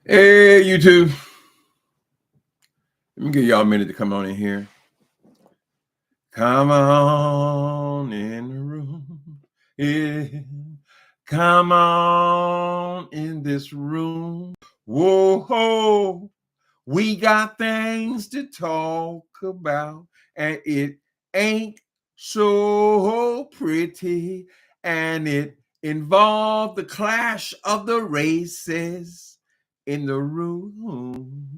Hey, YouTube. Let me give y'all a minute to come on in here. Come on in the room. Yeah. Come on in this room. Whoa, we got things to talk about, and it ain't so pretty, and it involved the clash of the races in the room.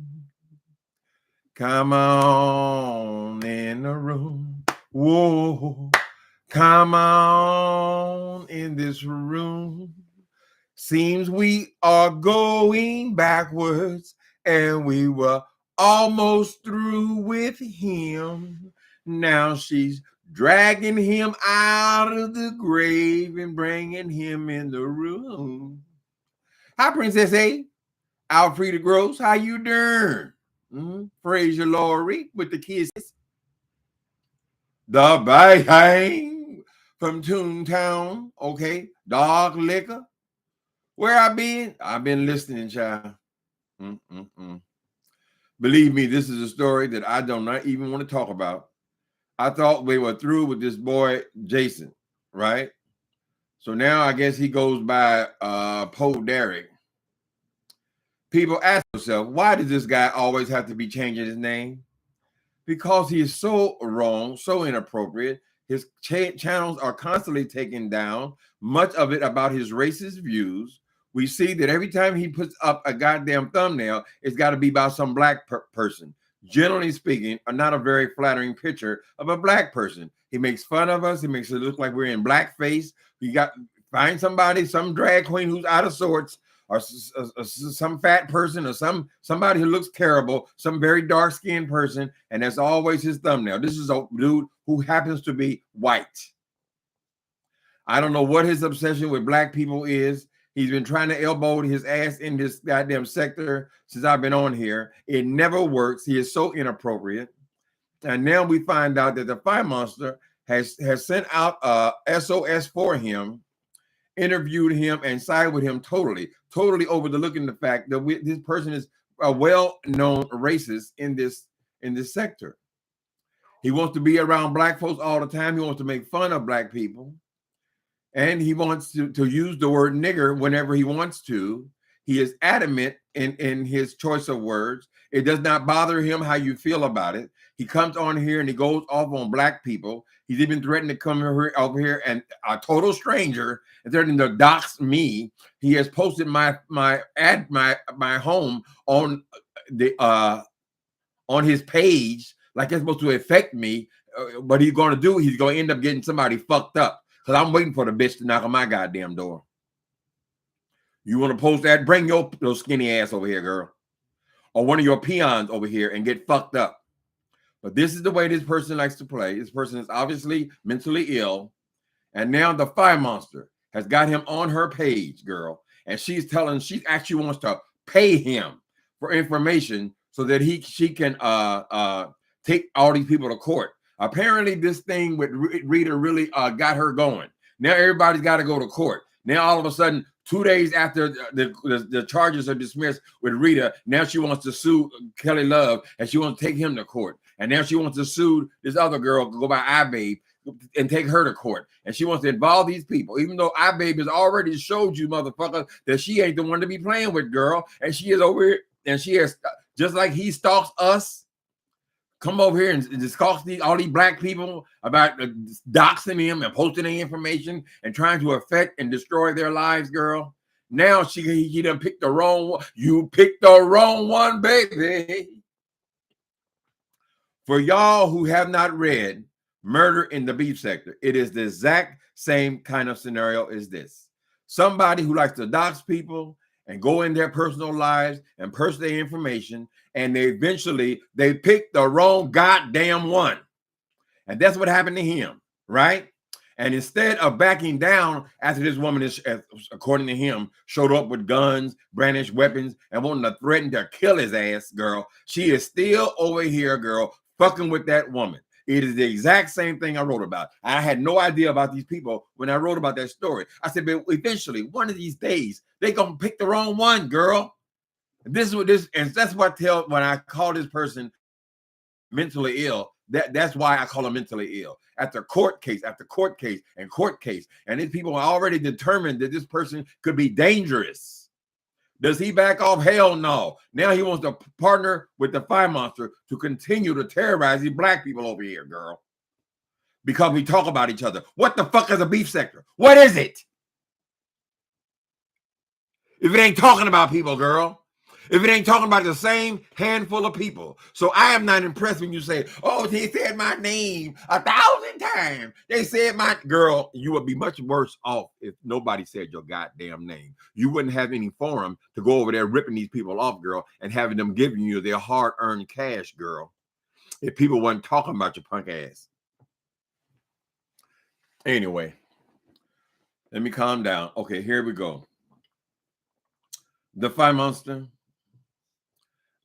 Come on in the room. Whoa, come on in this room. Seems we are going backwards, and we were almost through with him. Now she's dragging him out of the grave and bringing him in the room. Hi, Princess A. Alfreda Gross, how you doing? Fraser Laurie with the kisses. The bang from Toontown, okay. Dog liquor. Where I been? I've been listening, child. Believe me, this is a story that I do not even want to talk about. I thought we were through with this boy, Jason, right? So now I guess he goes by Poe Derek. People ask themselves, why does this guy always have to be changing his name? Because he is so wrong, so inappropriate. His channels are constantly taken down, much of it about his racist views. We see that every time he puts up a goddamn thumbnail, it's got to be about some black person. Generally speaking, not a very flattering picture of a black person. He makes fun of us. He makes it look like we're in blackface. Find somebody, some drag queen who's out of sorts, or some fat person, or somebody who looks terrible, some very dark-skinned person, and that's always his thumbnail. This is a dude who happens to be white. I don't know what his obsession with black people is. He's been trying to elbow his ass in this goddamn sector since I've been on here. It never works. He is so inappropriate. And now we find out that the FYE-MONSTER has sent out a SOS for him, interviewed him, and sided with him totally overlooking the fact that this person is a well-known racist in this sector. He wants to be around black folks all the time. He wants to make fun of black people. And he wants to use the word nigger whenever he wants to. He is adamant in his choice of words. It does not bother him how you feel about it. He comes on here and he goes off on black people. He's even threatened to come over here and a total stranger and threatening to dox me. He has posted my home on his page like it's supposed to affect me. What he's going to do, he's going to end up getting somebody fucked up. Because I'm waiting for the bitch to knock on my goddamn door. You want to post that? Bring your skinny ass over here, girl. Or one of your peons over here and get fucked up. But this is the way this person likes to play. This person is obviously mentally ill. And now the FYE-MONSTER has got him on her page, girl. And she actually wants to pay him for information so that she can take all these people to court. Apparently, this thing with Rita really got her going. Now everybody's got to go to court. Now all of a sudden, 2 days after the charges are dismissed with Rita, now she wants to sue Kelly Love, and she wants to take him to court. And now she wants to sue this other girl, go by iBabe, and take her to court. And she wants to involve these people, even though iBabe has already showed you, motherfucker, that she ain't the one to be playing with, girl. And she is over here, and she has, just like he stalks us, come over here and discuss all these black people about doxing them and posting their information and trying to affect and destroy their lives, girl. Now he done picked the wrong one. You picked the wrong one, baby. For y'all who have not read Murder in the Beef Sector, it is the exact same kind of scenario as this. Somebody who likes to dox people and go in their personal lives and post their information, and they pick the wrong goddamn one. And that's what happened to him, right? And instead of backing down after this woman is, according to him, showed up with guns, brandished weapons, and wanting to threaten to kill his ass, girl, she is still over here, girl, fucking with that woman. It is the exact same thing I wrote about. I had no idea about these people when I wrote about that story. I said, but eventually, one of these days, they're going to pick the wrong one, girl. This is what this, and that's what I tell when I call this person mentally ill. That's why I call them mentally ill. After court case, after court case, and court case. And these people are already determined that this person could be dangerous. Does he back off? Hell no. Now he wants to partner with the FYE-MONSTER to continue to terrorize these black people over here, girl. Because we talk about each other. What the fuck is a beef sector? What is it? If it ain't talking about people, girl. If it ain't talking about the same handful of people. So I am not impressed when you say, oh, they said my name 1,000 times. They said my girl, you would be much worse off if nobody said your goddamn name. You wouldn't have any forum to go over there ripping these people off, girl, and having them giving you their hard-earned cash, girl. If people weren't talking about your punk ass. Anyway, let me calm down. Okay, here we go. The FYE-MONSTER.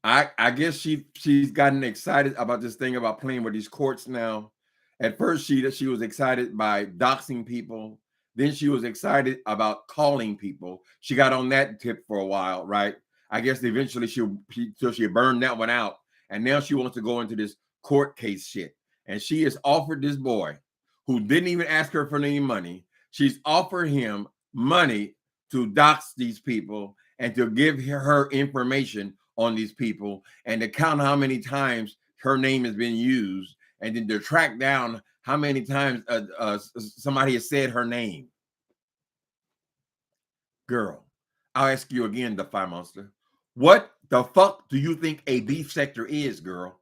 I guess she's gotten excited about this thing about playing with these courts now. At first, she was excited by doxing people. Then she was excited about calling people. She got on that tip for a while, right? I guess eventually she burned that one out. And now she wants to go into this court case shit. And she has offered this boy who didn't even ask her for any money. She's offered him money to dox these people and to give her information on these people and to count how many times her name has been used and then to track down how many times somebody has said her name. Girl, I'll ask you again, the FYE-MONSTER. What the fuck do you think a beef sector is, girl?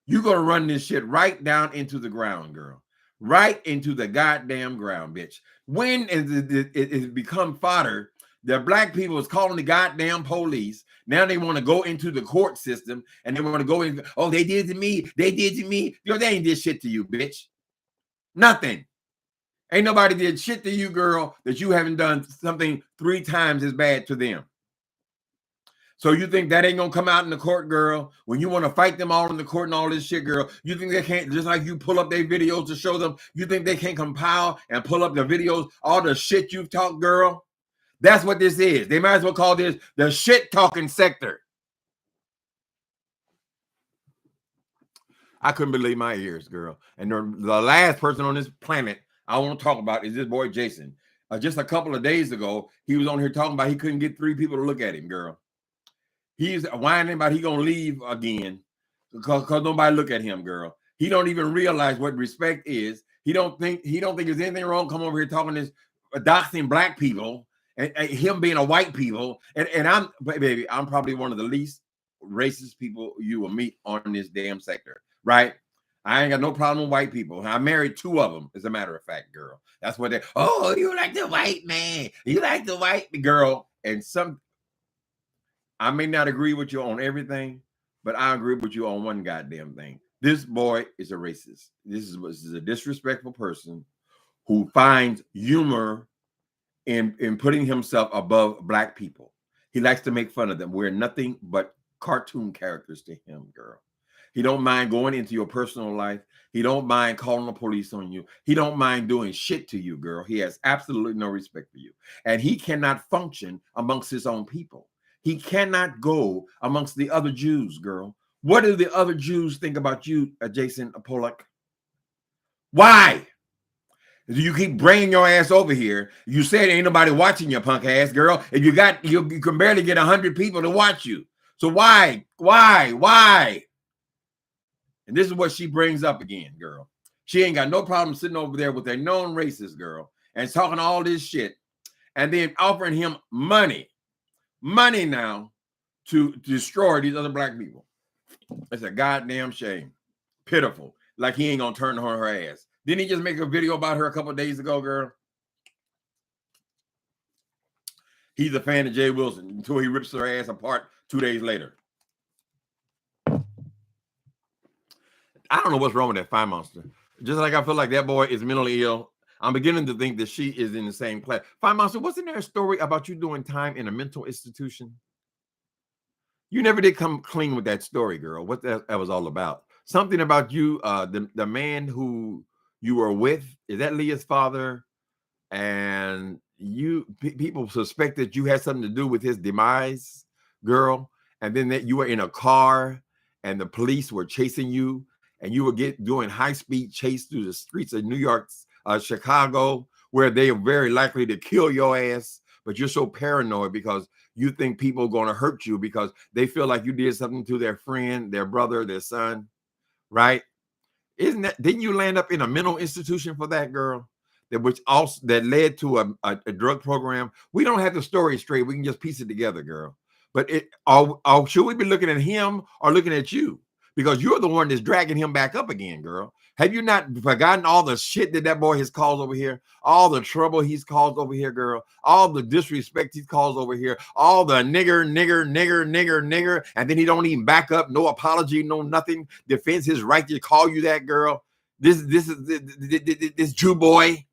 You're going to run this shit right down into the ground, girl. Right into the goddamn ground, bitch. When it become fodder, the black people is calling the goddamn police. Now they want to go into the court system and they want to go in. Oh, they did to me. They did to me. Yo, they ain't did shit to you, bitch. Nothing. Ain't nobody did shit to you, girl, that you haven't done something 3 times as bad to them. So you think that ain't gonna come out in the court, girl? When you want to fight them all in the court and all this shit, girl, you think they can't, just like you pull up their videos to show them, you think they can't compile and pull up the videos, all the shit you've talked, girl? That's what this is. They might as well call this the shit talking sector. I couldn't believe my ears, girl. And the last person on this planet I want to talk about is this boy, Jason. Just a couple of days ago, he was on here talking about he couldn't get 3 people to look at him, girl. He's whining about he gonna leave again because nobody look at him, girl. He don't even realize what respect is. He don't think there's anything wrong. Come over here talking this doxing black people and him being a white people. And I'm probably one of the least racist people you will meet on this damn sector, right? I ain't got no problem with white people. I married 2 of them, as a matter of fact, girl. That's what they. Oh, you like the white man? You like the white girl? And I may not agree with you on everything, but I agree with you on one goddamn thing. This boy is a racist. This is a disrespectful person who finds humor in putting himself above black people. He likes to make fun of them. We're nothing but cartoon characters to him, girl. He don't mind going into your personal life. He don't mind calling the police on you. He don't mind doing shit to you, girl. He has absolutely no respect for you. And he cannot function amongst his own people. He cannot go amongst the other Jews, girl. What do the other Jews think about you, Jason Pollock? Why? You keep bringing your ass over here. You said ain't nobody watching your punk ass, girl. And you can barely get 100 people to watch you. So why? And this is what she brings up again, girl. She ain't got no problem sitting over there with a known racist girl and talking all this shit and then offering him money now to destroy these other black people. It's a goddamn shame. Pitiful. Like he ain't gonna turn on her ass. Didn't he just make a video about her a couple of days ago, girl? He's a fan of Jay Wilson until he rips her ass apart 2 days later. I don't know what's wrong with that FYE-MONSTER. Just like I feel like that boy is mentally ill, I'm beginning to think that she is in the same class. FYE-MONSTER, wasn't there a story about you doing time in a mental institution? You never did come clean with that story, girl. What that was all about. something about you, the man who you were with, is that Leah's father? And people suspect that you had something to do with his demise, girl. And then that you were in a car and the police were chasing you, and you were doing high-speed chase through the streets of New York, Chicago, where they are very likely to kill your ass. But you're so paranoid because you think people are going to hurt you because they feel like you did something to their friend, their brother, their son, right? Didn't you land up in a mental institution for that, girl? That led to a drug program. We don't have the story straight. We can just piece it together, girl. But should we be looking at him or looking at you? Because you're the one that's dragging him back up again, girl. Have you not forgotten all the shit that boy has caused over here? All the trouble he's caused over here, girl. All the disrespect he's caused over here. All the nigger. And then he don't even back up. No apology, no nothing. Defends his right to call you that, girl. This Jew boy.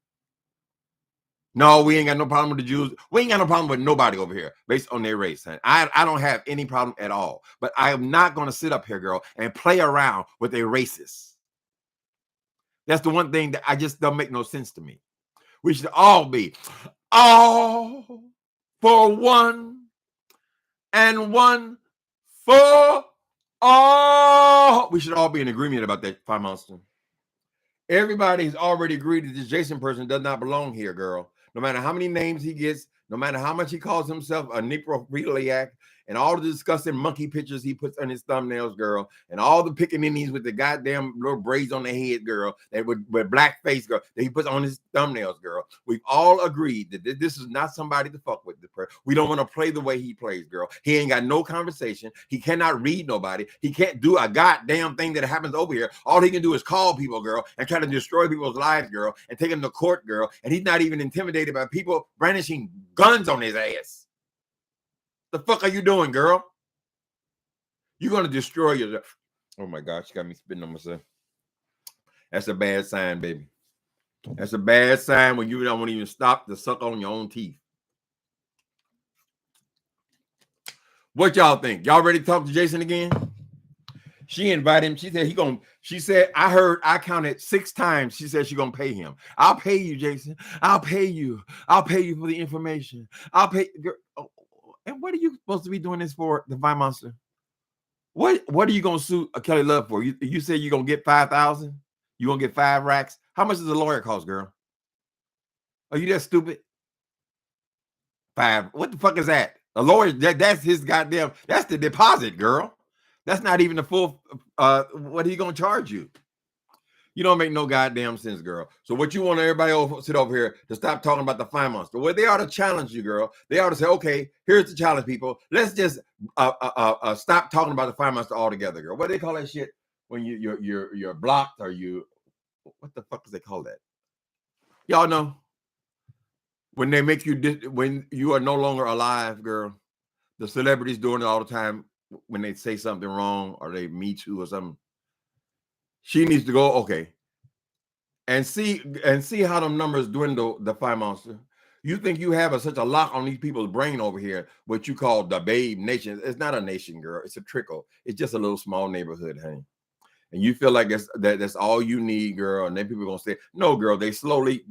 No, we ain't got no problem with the Jews. We ain't got no problem with nobody over here based on their race, honey. I don't have any problem at all. But I am not going to sit up here, girl, and play around with a racist. That's the one thing that I just don't make no sense to me. We should all be all for one and one for all. We should all be in agreement about that, FYE-MONSTER. Everybody's already agreed that this Jason person does not belong here, girl. No matter how many names he gets, no matter how much he calls himself a necrophiliac, and all the disgusting monkey pictures he puts on his thumbnails, girl, and all the pickaninnies with the goddamn little braids on the head, girl, that with black face, girl, that he puts on his thumbnails, girl. We've all agreed that this is not somebody to fuck with. We don't want to play the way he plays, girl. He ain't got no conversation. He cannot read nobody. He can't do a goddamn thing that happens over here. All he can do is call people, girl, and try to destroy people's lives, girl, and take them to court, girl. And he's not even intimidated by people brandishing guns on his ass. The fuck are you doing, girl? You're going to destroy yourself. Oh my gosh, she got me spitting on myself. That's a bad sign, baby. That's a bad sign when you don't want to even stop to suck on your own teeth. What y'all think? Y'all ready to talk to Jason again? She invited him. She said I counted 6 times. She said she's gonna pay him. I'll pay you, Jason. I'll pay you. I'll pay you for the information. I'll pay. Girl. And what are you supposed to be doing this for, the FYE-MONSTER? What are you gonna sue Kelly Love for? You said you're gonna get 5,000? You gonna get 5 racks? How much does a lawyer cost, girl? Are you that stupid? 5. What the fuck is that? A lawyer, that's his goddamn, that's the deposit, girl. That's not even the full what are you gonna charge you? You don't make no goddamn sense, girl. So what you want everybody sit over here to stop talking about the FYE-MONSTER? Well, they ought to challenge you, girl. They ought to say, okay, here's the challenge, people. Let's just stop talking about the FYE-MONSTER altogether, girl. What do they call that shit when you're blocked, or what the fuck does they call that? Y'all know when they make you when you are no longer alive, girl. The celebrities doing it all the time when they say something wrong or they Me Too or something. She needs to go, okay, and see how them numbers dwindle, the FYE-MONSTER. You think you have such a lock on these people's brain over here, what you call the Babe Nation. It's not a nation, girl. It's a trickle. It's just a little small neighborhood, honey. And you feel like that's all you need, girl. And then people are going to say, no, girl, they slowly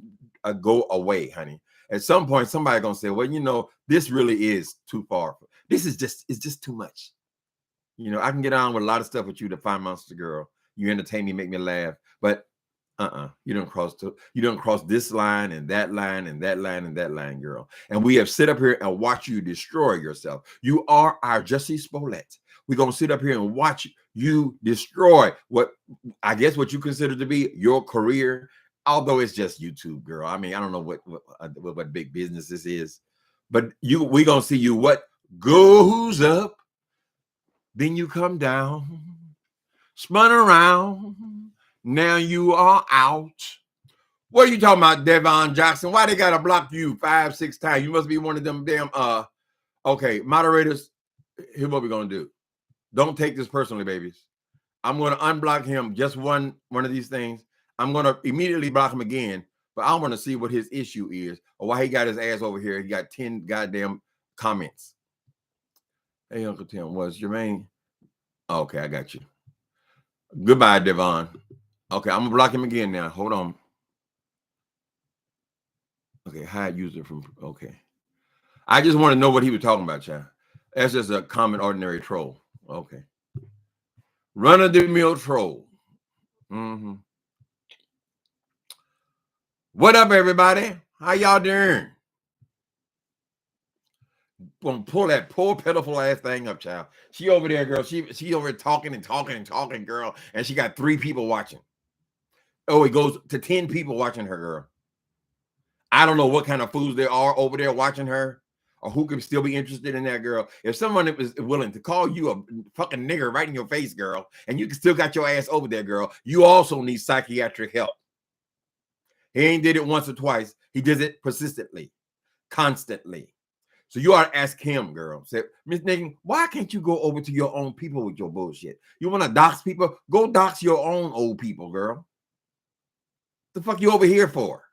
go away, honey. At some point, somebody going to say, well, you know, this really is too far. It's just too much. You know, I can get on with a lot of stuff with you, the FYE-MONSTER, girl. You entertain me, make me laugh, but you don't cross this line and that line and that line and that line, girl. And we have sit up here and watch you destroy yourself. You are our Jussie Smollett. We're gonna sit up here and watch you destroy what you consider to be your career, although it's just YouTube, girl. I mean, I don't know what big business this is, but we're gonna see you what goes up, then you come down. Spun around, now you are out. What are you talking about, Devon Jackson? Why they gotta block you 5, 6 times? You must be one of them damn okay, moderators. Here's what we're gonna do. Don't take this personally, babies. I'm gonna unblock him just one of these things. I'm gonna immediately block him again, but I want to see what his issue is or why he got his ass over here. He got 10 goddamn comments. Hey, Uncle Tim, was Jermaine? Okay, I got you. Goodbye, Devon. Okay, I'm gonna block him again now. Hold on. Okay, hide user from. Okay, I just want to know what he was talking about, child. That's just a common, ordinary troll. Okay, run of the mill troll. Mm-hmm. What up, everybody? How y'all doing? Gonna pull that poor pitiful ass thing up, child. She over there, girl. She over there talking and talking and talking, girl, and she got 3 people watching. Oh, it goes to 10 people watching her, girl. I don't know what kind of fools there are over there watching her, or who can still be interested in that girl. If someone is willing to call you a fucking nigger right in your face, girl, and you still got your ass over there, girl, you also need psychiatric help. He ain't did it once or twice. He does it persistently, constantly. So you ought to ask him, girl. Say, Miss Nigga, why can't you go over to your own people with your bullshit? You want to dox people? Go dox your own old people, girl. The fuck you over here for?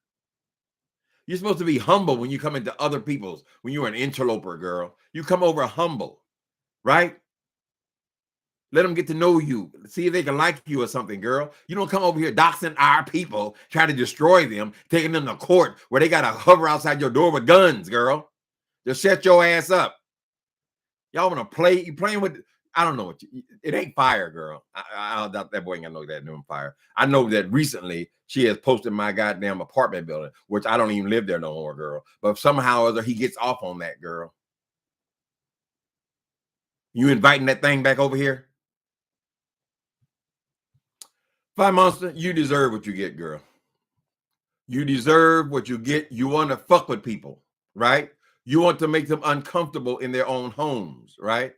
You're supposed to be humble when you come into other people's, when you're an interloper, girl. You come over humble, right? Let them get to know you. See if they can like you or something, girl. You don't come over here doxing our people, trying to destroy them, taking them to court where they got to hover outside your door with guns, girl. Just shut your ass up. Y'all want to play? You playing with? I don't know what it ain't fire, girl. I doubt that boy ain't gonna know that doing fire. I know that recently she has posted my goddamn apartment building, which I don't even live there no more, girl. But somehow or other he gets off on that, girl. You inviting that thing back over here? FYE-MONSTER, you deserve what you get, girl. You deserve what you get. You want to fuck with people, right? You want to make them uncomfortable in their own homes, right?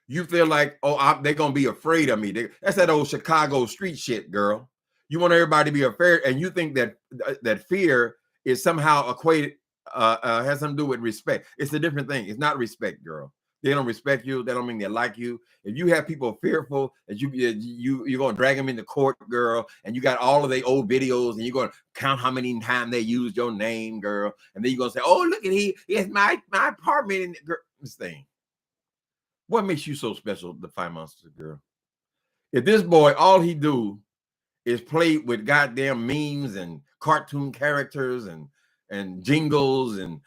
You feel like, oh, they're going to be afraid of me. That's that old Chicago street shit, girl. You want everybody to be afraid, and you think that that fear is somehow equated, has something to do with respect. It's a different thing. It's not respect, girl. They don't respect you. That don't mean they like you. If you have people fearful that you're gonna drag them into court, girl, and you got all of their old videos, and you're gonna count how many times they used your name, girl, and then you're gonna say, "Oh, look at he has my apartment in this thing." What makes you so special, the FYE-MONSTER, girl? If this boy, all he do is play with goddamn memes and cartoon characters and jingles and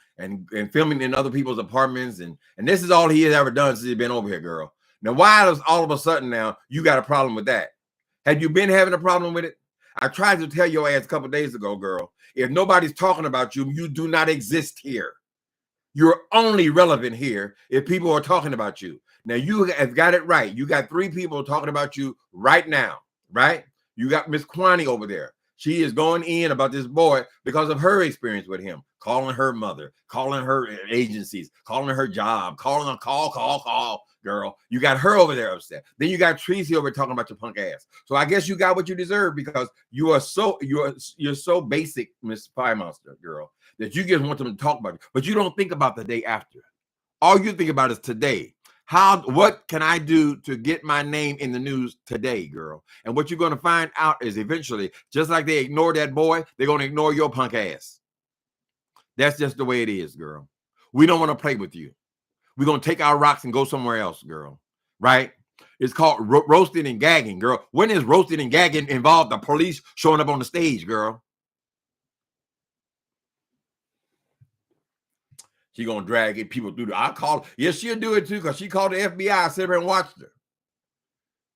filming in other people's apartments, and this is all he has ever done since he's been over here, girl. Now, why does all of a sudden now you got a problem with that? Have you been having a problem with it? I tried to tell your ass a couple days ago, girl. If nobody's talking about you, you do not exist here. You're only relevant here if people are talking about you. Now, you have got it right. You got 3 people talking about you right now, right? You got Miss Kwani over there. She is going in about this boy because of her experience with him, calling her mother, calling her agencies, calling her job, calling a call, girl. You got her over there upset. Then you got Tracy over talking about your punk ass. So I guess you got what you deserve because you're so basic, Miss FYE-MONSTER, girl, that you just want them to talk about it, but you don't think about the day after. All you think about is today. What can I do to get my name in the news today, girl? And what you're going to find out is eventually, just like they ignored that boy, they're going to ignore your punk ass. That's just the way it is, girl. We don't want to play with you. We're going to take our rocks and go somewhere else, girl. Right? It's called roasting and gagging, girl. When is roasting and gagging involved the police showing up on the stage, girl? She gonna drag it people through. Yes, she'll do it too, because she called the FBI, sit there and watched her.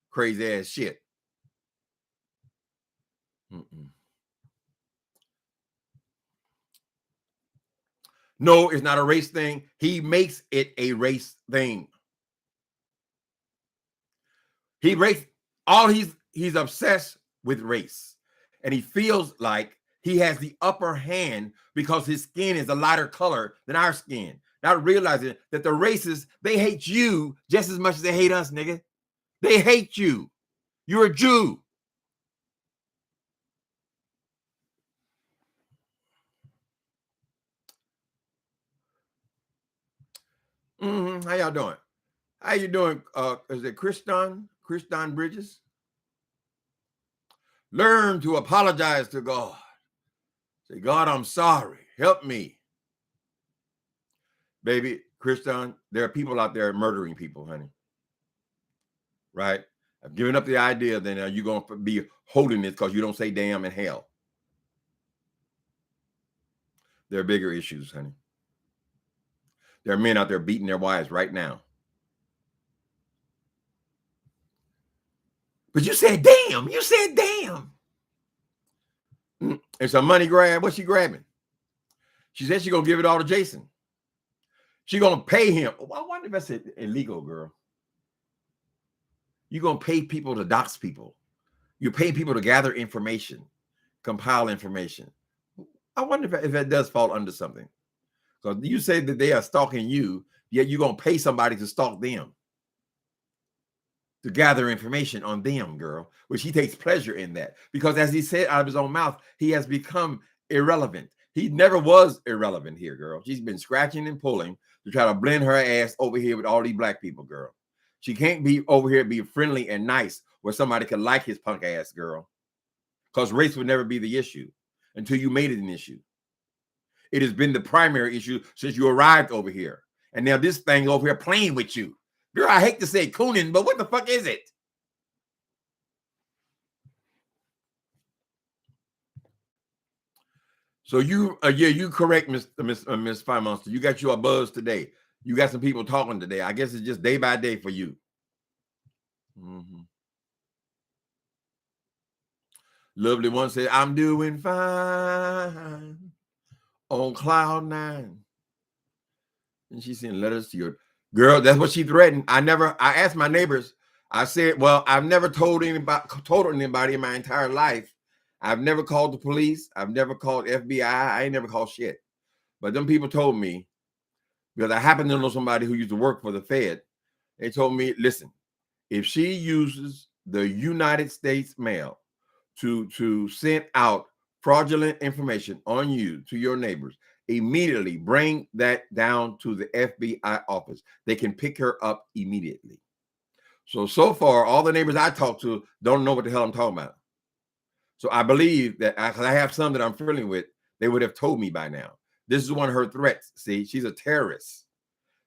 Crazy ass shit. No, it's not a race thing. He makes it a race thing. He's obsessed with race, and he feels like he has the upper hand because his skin is a lighter color than our skin. Not realizing that the races, they hate you just as much as they hate us, nigga. They hate you. You're a Jew. How y'all doing? How you doing? Is it Christian Bridges? Learn to apologize to God. Say, God, I'm sorry. Help me. Baby, Christian, there are people out there murdering people, honey. Right? I've given up the idea. Then are you going to be holding this because you don't say damn in hell? There are bigger issues, honey. There are men out there beating their wives right now. But you said damn. You said damn. It's a money grab. What's she grabbing? She said she's going to give it all to Jason. She's going to pay him. I wonder if that's illegal, girl. You're going to pay people to dox people. You pay people to gather information, compile information. I wonder if that does fall under something. Because you say that they are stalking you, yet you're going to pay somebody to stalk them, to gather information on them, girl, which he takes pleasure in that. Because as he said out of his own mouth, he has become irrelevant. He never was irrelevant here, girl. She's been scratching and pulling to try to blend her ass over here with all these black people, girl. She can't be over here be friendly and nice where somebody could like his punk ass, girl. Because race would never be the issue until you made it an issue. It has been the primary issue since you arrived over here. And now this thing over here playing with you. Girl, I hate to say cooning, but what the fuck is it? So you, you correct, Miss FYE-MONSTER. You got your buzz today. You got some people talking today. I guess it's just day by day for you. Lovely one said, I'm doing fine on cloud 9. And she sent letters to your girl. That's what she threatened. I asked my neighbors. I said, well, I've never told anybody in my entire life. I've never called the police. I've never called FBI. I ain't never called shit. But them people told me, because I happen to know somebody who used to work for the Fed. They told me, listen, if she uses the United States mail to send out fraudulent information on you to your neighbors, immediately bring that down to the FBI office. They can pick her up immediately. So far, all the neighbors I talk to don't know what the hell I'm talking about. So I believe that because I have some that I'm friendly with, they would have told me by now. This is one of her threats. See, she's a terrorist,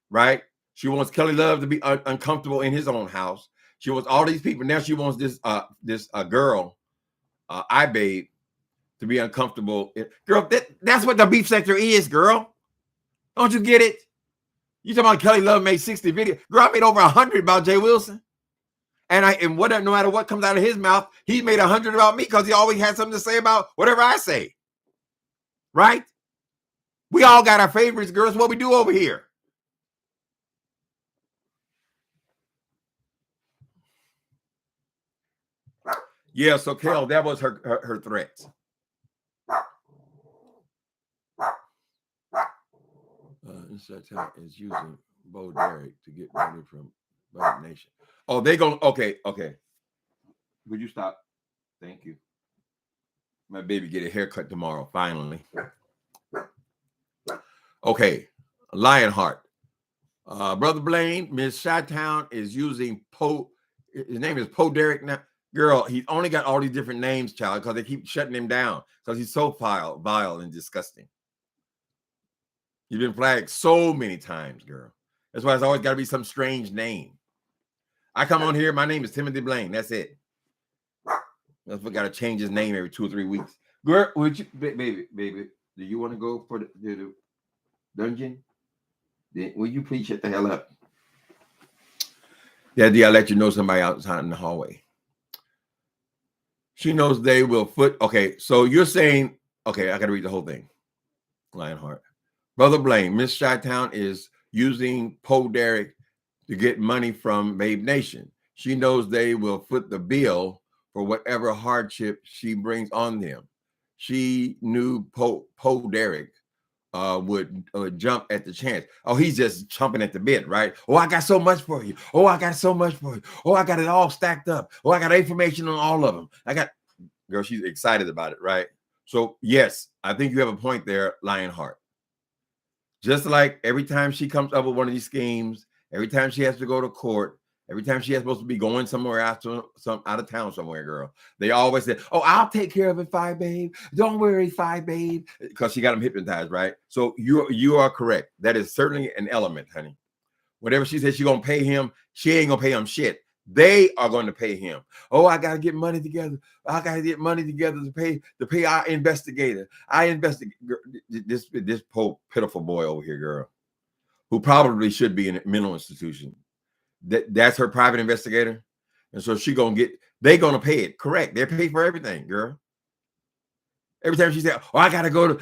right? She wants Kelly Love to be uncomfortable in his own house. She wants all these people. Now she wants this girl, iBabe, to be uncomfortable. Girl, that's what the beef sector is, girl. Don't you get it? You talking about Kelly Love made 60 videos. Girl, I made over 100 about Jay Wilson. And no matter what comes out of his mouth, he made 100 about me because he always had something to say about whatever I say. Right? We all got our favorites, girls. What we do over here. Yeah, so Kel, that was her threat. Is using Bo Derek to get money from Black Nation. Oh, they going okay. Would you stop? Thank you. My baby get a haircut tomorrow, finally. Okay, Lionheart. Brother Blaine, Miss Chi-Town is using Poe. His name is Poe Derek now. Girl, he's only got all these different names, child, because they keep shutting him down because he's so vile and disgusting. He's been flagged so many times, girl. That's why it's always got to be some strange name. I come on here, my name is Timothy Blaine. That's it. That's what got to change his name every 2 or 3 weeks. Girl, would you, baby, do you want to go for the dungeon? Then will you please shut the hell up? Yeah, I'll let you know somebody outside in the hallway. She knows they will foot. Okay, so you're saying, okay, I got to read the whole thing. Lionheart. Brother Blaine, Miss Chi-Town is using Poe Derek to get money from Babe Nation. She knows they will foot the bill for whatever hardship she brings on them. She knew Poe Derek would jump at the chance. Oh, he's just chomping at the bit, right? Oh, I got so much for you. Oh, I got so much for you. Oh, I got it all stacked up. Oh, I got information on all of them. Girl, she's excited about it, right? So, yes, I think you have a point there, Lionheart. Just like every time she comes up with one of these schemes, every time she has to go to court, every time she is supposed to be going somewhere out of town somewhere, girl, they always say, oh, I'll take care of it, FYE Babe. Don't worry, FYE Babe. Because she got them hypnotized, right? So you are correct. That is certainly an element, honey. Whatever she says she's going to pay him, she ain't going to pay him shit. They are going to pay him. Oh, I got to get money together. I got to get money together to pay our investigator. I investigate this poor pitiful boy over here, girl, who probably should be in a mental institution. That's her private investigator, and so they're gonna pay it. Correct. They pay for everything, girl. Every time she said, "Oh, I gotta go to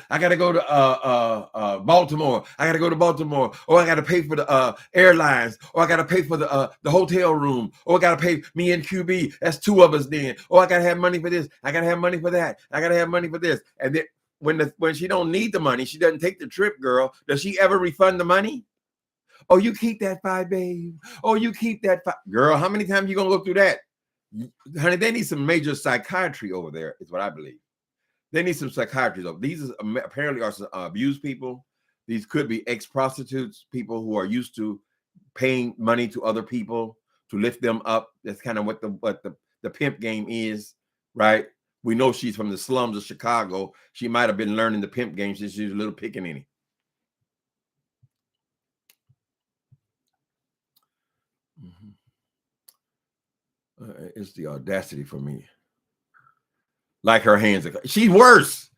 Baltimore. I gotta go to Baltimore. Oh, I gotta pay for the airlines. Oh, I gotta pay for the hotel room. Oh, I gotta pay me and QB. That's two of us then. Oh, I gotta have money for this. I gotta have money for that. I gotta have money for this." And then when she don't need the money, she doesn't take the trip, girl. Does she ever refund the money? Oh, you keep that $5, babe. Oh, you keep that $5. Girl, how many times you gonna look through that? Honey, they need some major psychiatry over there, is what I believe. They need some psychiatry though. These apparently are abused people. These could be ex-prostitutes, people who are used to paying money to other people to lift them up. That's kind of what the pimp game is, right? We know she's from the slums of Chicago. She might have been learning the pimp game since she was a little pickaninny. It's the audacity for me. Like her hands are, she's worse.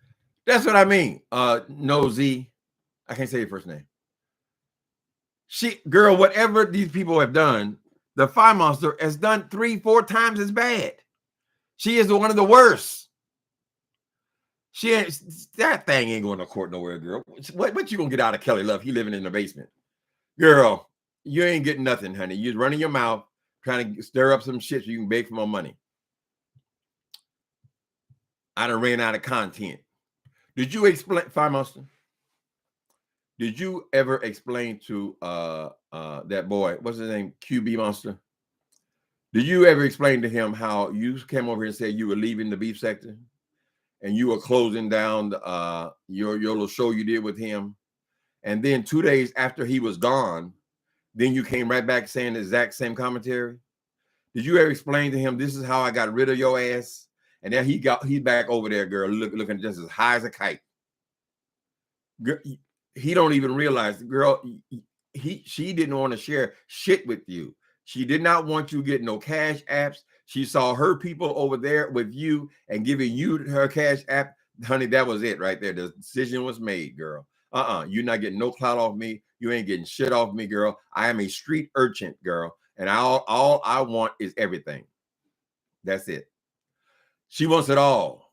That's what I mean. Nosy. I can't say your first name. Girl, whatever these people have done, the FYE-MONSTER has done 3-4 times as bad. She is one of the worst. That thing ain't going to court nowhere, girl. What you gonna get out of Kelly Love? He living in the basement. Girl, you ain't getting nothing, honey. You're running your mouth, trying to stir up some shit so you can beg for more money. I done ran out of content. Did you explain, FYE-MONSTER? Did you ever explain to that boy, what's his name, QB Monster? Did you ever explain to him how you came over here and said you were leaving the beef sector and you were closing down your little show you did with him? And then 2 days after he was gone, then you came right back saying the exact same commentary? Did you ever explain to him, this is how I got rid of your ass? And then he's back over there, girl, looking just as high as a kite. Girl, he don't even realize, girl, she didn't want to share shit with you. She did not want you to get no cash apps. She saw her people over there with you and giving you her cash app. Honey, that was it right there. The decision was made, girl. You're not getting no clout off me. You ain't getting shit off me, girl. I am a street urchin, girl. And all I want is everything. That's it. She wants it all.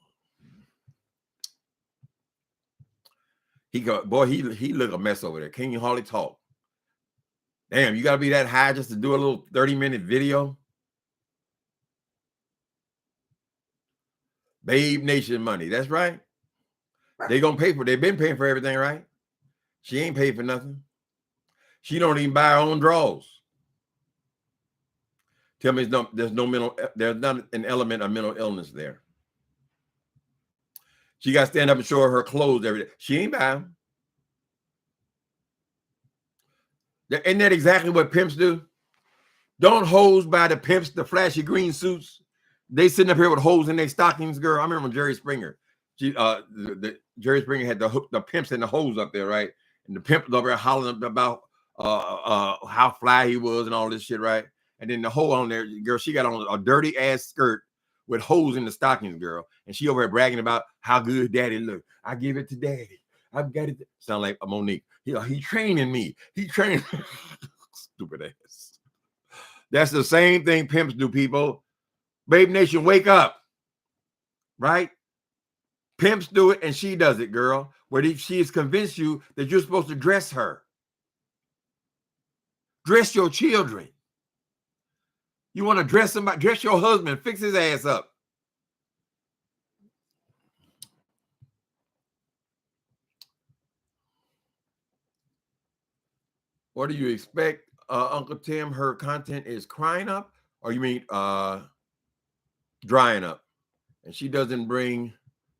He look a mess over there. Can't you hardly talk? Damn, you gotta be that high just to do a little 30-minute video? Babe Nation money. That's right. They've been paying for everything, right? She ain't paid for nothing. She don't even buy her own drawers. Tell me there's not an element of mental illness there. She got to stand up and show her clothes every day. She ain't buy them. Isn't that exactly what pimps do? Don't hoes buy the pimps the flashy green suits. They sitting up here with holes in their stockings, girl. I remember when Jerry Springer. Jerry Springer had the pimps and the hoes up there, right? And the pimp was over there hollering about how fly he was and all this shit, right? And then the hole on there, girl, she got on a dirty ass skirt with holes in the stockings, girl. And she over here bragging about how good daddy looked. I give it to daddy. I've got it. Sound like a Monique. He training me. He trained. Stupid ass. That's the same thing pimps do, people. Babe Nation, wake up. Right? Pimps do it and she does it, girl. Where she has convinced you that you're supposed to dress her. Dress your children. You want to dress somebody, dress your husband, fix his ass up. What do you expect, Uncle Tim? Her content is crying up, or you mean drying up? And she doesn't bring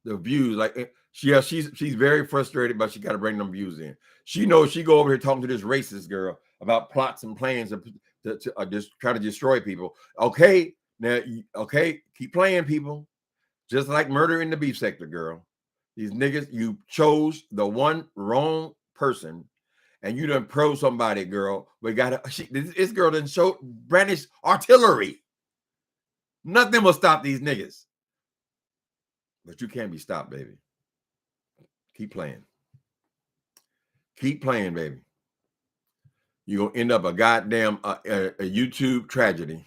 the views. Like she's very frustrated, but she got to bring them views in. She knows she go over here talking to this racist girl about plots and plans to just try to destroy people. Okay, now, okay, keep playing, people. Just like murder in the beef sector, girl. These niggas, you chose the one wrong person, and you done pro somebody, girl. We got this girl done show brandish artillery. Nothing will stop these niggas. But you can't be stopped, baby. Keep playing. Keep playing, baby. You're going to end up a goddamn a YouTube tragedy.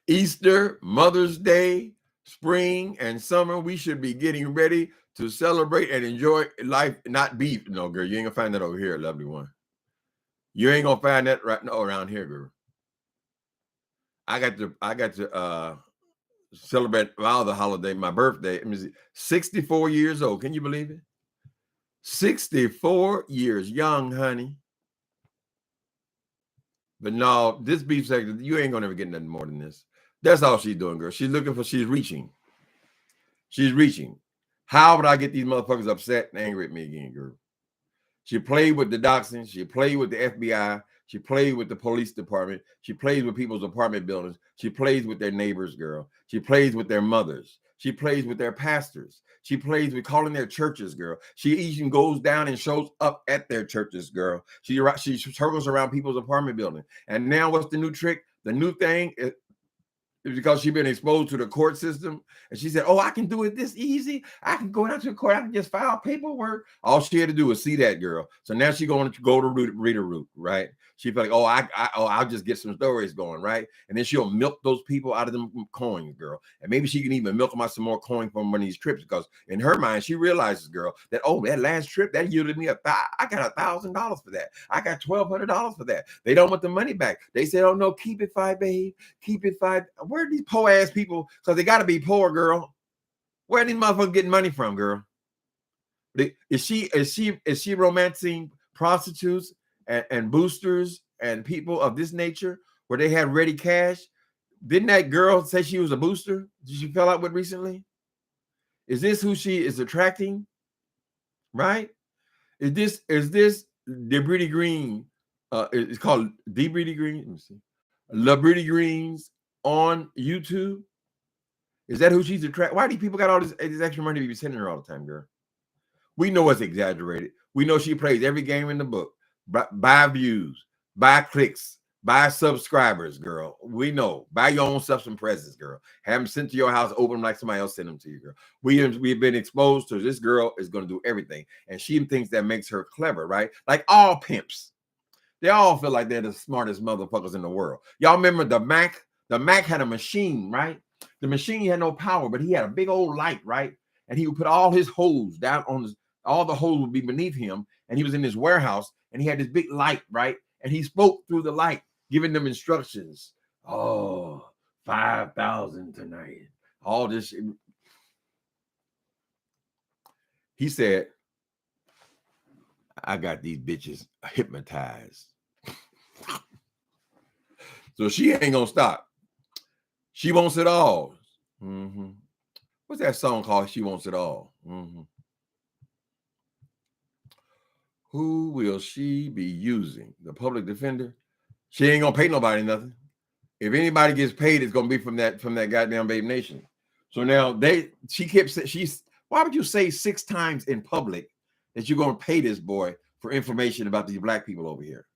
Easter, Mother's Day, spring, and summer, we should be getting ready to celebrate and enjoy life, not beef. No, girl, you ain't gonna find that over here, lovely one. You ain't gonna find that right now around here, girl. I got to celebrate my other holiday, my birthday. Let me see, 64 years old. Can you believe it? 64 years young, honey. But no, this beef sector, you ain't gonna ever get nothing more than this. That's all she's doing, girl. She's looking for, she's reaching. She's reaching. How would I get these motherfuckers upset and angry at me again, girl? She played with the doxing. She played with the FBI. She played with the police department. She plays with people's apartment buildings. She plays with their neighbors, girl. She plays with their mothers. She plays with their pastors. She plays with calling their churches, girl. She even goes down and shows up at their churches, girl. She circles around people's apartment building. And now what's the new trick? The new thing is because she's been exposed to the court system. And she said, oh, I can do it this easy. I can go down to the court. I can just file paperwork. All she had to do was see that girl. So now she's going to go to read a route, right? She felt like, I'll just get some stories going, right? And then she'll milk those people out of them coins, girl. And maybe she can even milk them out some more coin from one of these trips, because in her mind, she realizes, girl, that, oh, that last trip, that yielded me I got $1,000 for that. I got $1,200 for that. They don't want the money back. They said, oh, no, keep it, FYE, babe. Keep it, FYE. Where are these poor ass people? Because they got to be poor, girl. Where are these motherfuckers getting money from, girl? Is she romancing prostitutes and boosters and people of this nature where they had ready cash? Didn't that girl say she was a booster? Did she fell out with recently? Is this who she is attracting? Right? Is this Debrity Green? It's called Debrity Green. Let me see. Debrity Greens on YouTube. Is that who she's attracting? Why do people got all this extra money to be sending her all the time, girl? We know it's exaggerated. We know she plays every game in the book. Buy views, buy clicks, buy subscribers, girl. We know. Buy your own stuff, some presents, girl. Have them sent to your house, open them like somebody else sent them to you, girl. We've been exposed to this girl is going to do everything. And she thinks that makes her clever, right? Like all pimps. They all feel like they're the smartest motherfuckers in the world. Y'all remember the Mac? The Mac had a machine, right? The machine had no power, but he had a big old light, right? And he would put all his holes down on his, all the holes would be beneath him. And he was in his warehouse and he had this big light, right? And he spoke through the light, giving them instructions. Oh, 5,000 tonight. All this. He said, I got these bitches hypnotized. So she ain't gonna stop. She wants it all. Mm-hmm. What's that song called? She Wants It All. Mm-hmm. Who will she be using? The public defender? She ain't gonna pay nobody nothing. If anybody gets paid, it's gonna be from that goddamn Babe Nation. So now why would you say 6 times in public that you're gonna pay this boy for information about these black people over here?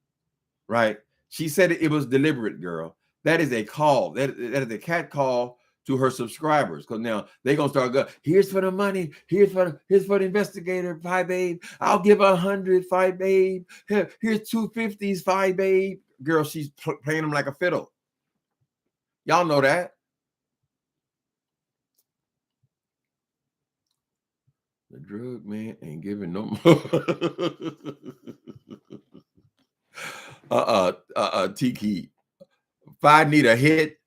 Right? She said it was deliberate, girl. That is a call. That is a cat call to her subscribers, because now they're gonna start going, here's for the money, here's for the investigator, FYE babe. I'll give 100, FYE babe. Here's 250s, FYE babe. Girl, she's playing them like a fiddle. Y'all know that. The drug man ain't giving no more. Tiki. If I need a hit,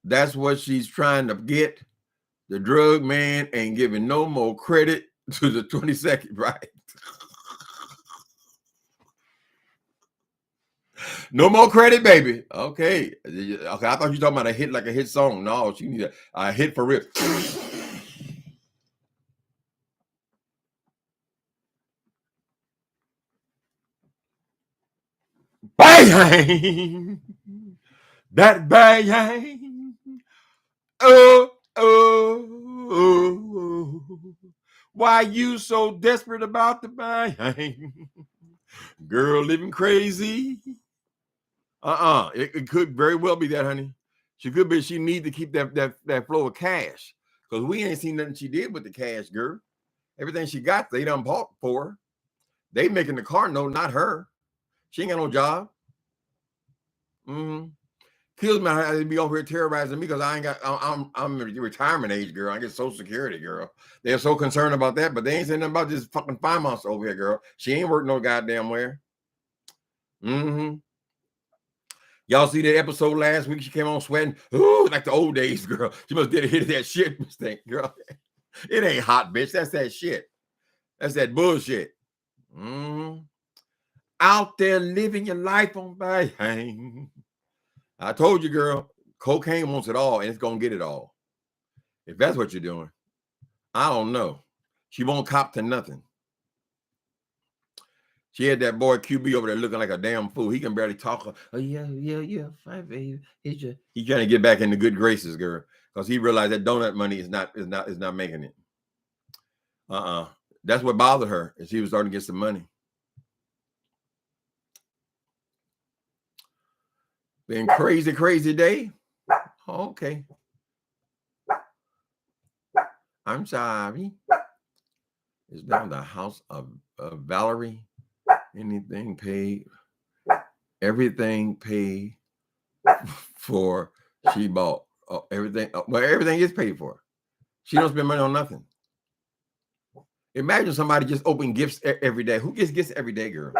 that's what she's trying to get. The drug man ain't giving no more credit to the 22nd, right? No more credit, baby. Okay. Okay, I thought you were talking about a hit like a hit song. No, she need a hit for real. Bang! That bang! Oh, oh, why you so desperate about the bang? Girl living crazy. It could very well be that, honey. She could be. She need to keep that flow of cash because we ain't seen nothing she did with the cash, girl. Everything she got, they done bought for her. They making the car note, not her. She ain't got no job. Kills me how they be over here terrorizing me because I ain't got. I'm retirement age, girl. I get Social Security, girl. They're so concerned about that, but they ain't saying nothing about this fucking FYE-MONSTER over here, girl. She ain't working no goddamn where. Y'all see that episode last week? She came on sweating. Ooh, like the old days, girl. She must did a hit of that shit mistake, girl. It ain't hot, bitch. That's that shit. That's that bullshit. Out there living your life on bang. I told you, girl, cocaine wants it all, and it's gonna get it all. If that's what you're doing, I don't know. She won't cop to nothing. She had that boy QB over there looking like a damn fool. He can barely talk. Oh, yeah, fine, baby. He's trying to get back in the good graces, girl, because he realized that donut money is not making it. That's what bothered her, is she was starting to get some money. Been crazy day. Okay. I'm sorry. It's down the house of Valerie. Anything paid, everything paid for. She bought everything. Well, everything is paid for. She don't spend money on nothing. Imagine somebody just open gifts every day. Who gets gifts every day, girl?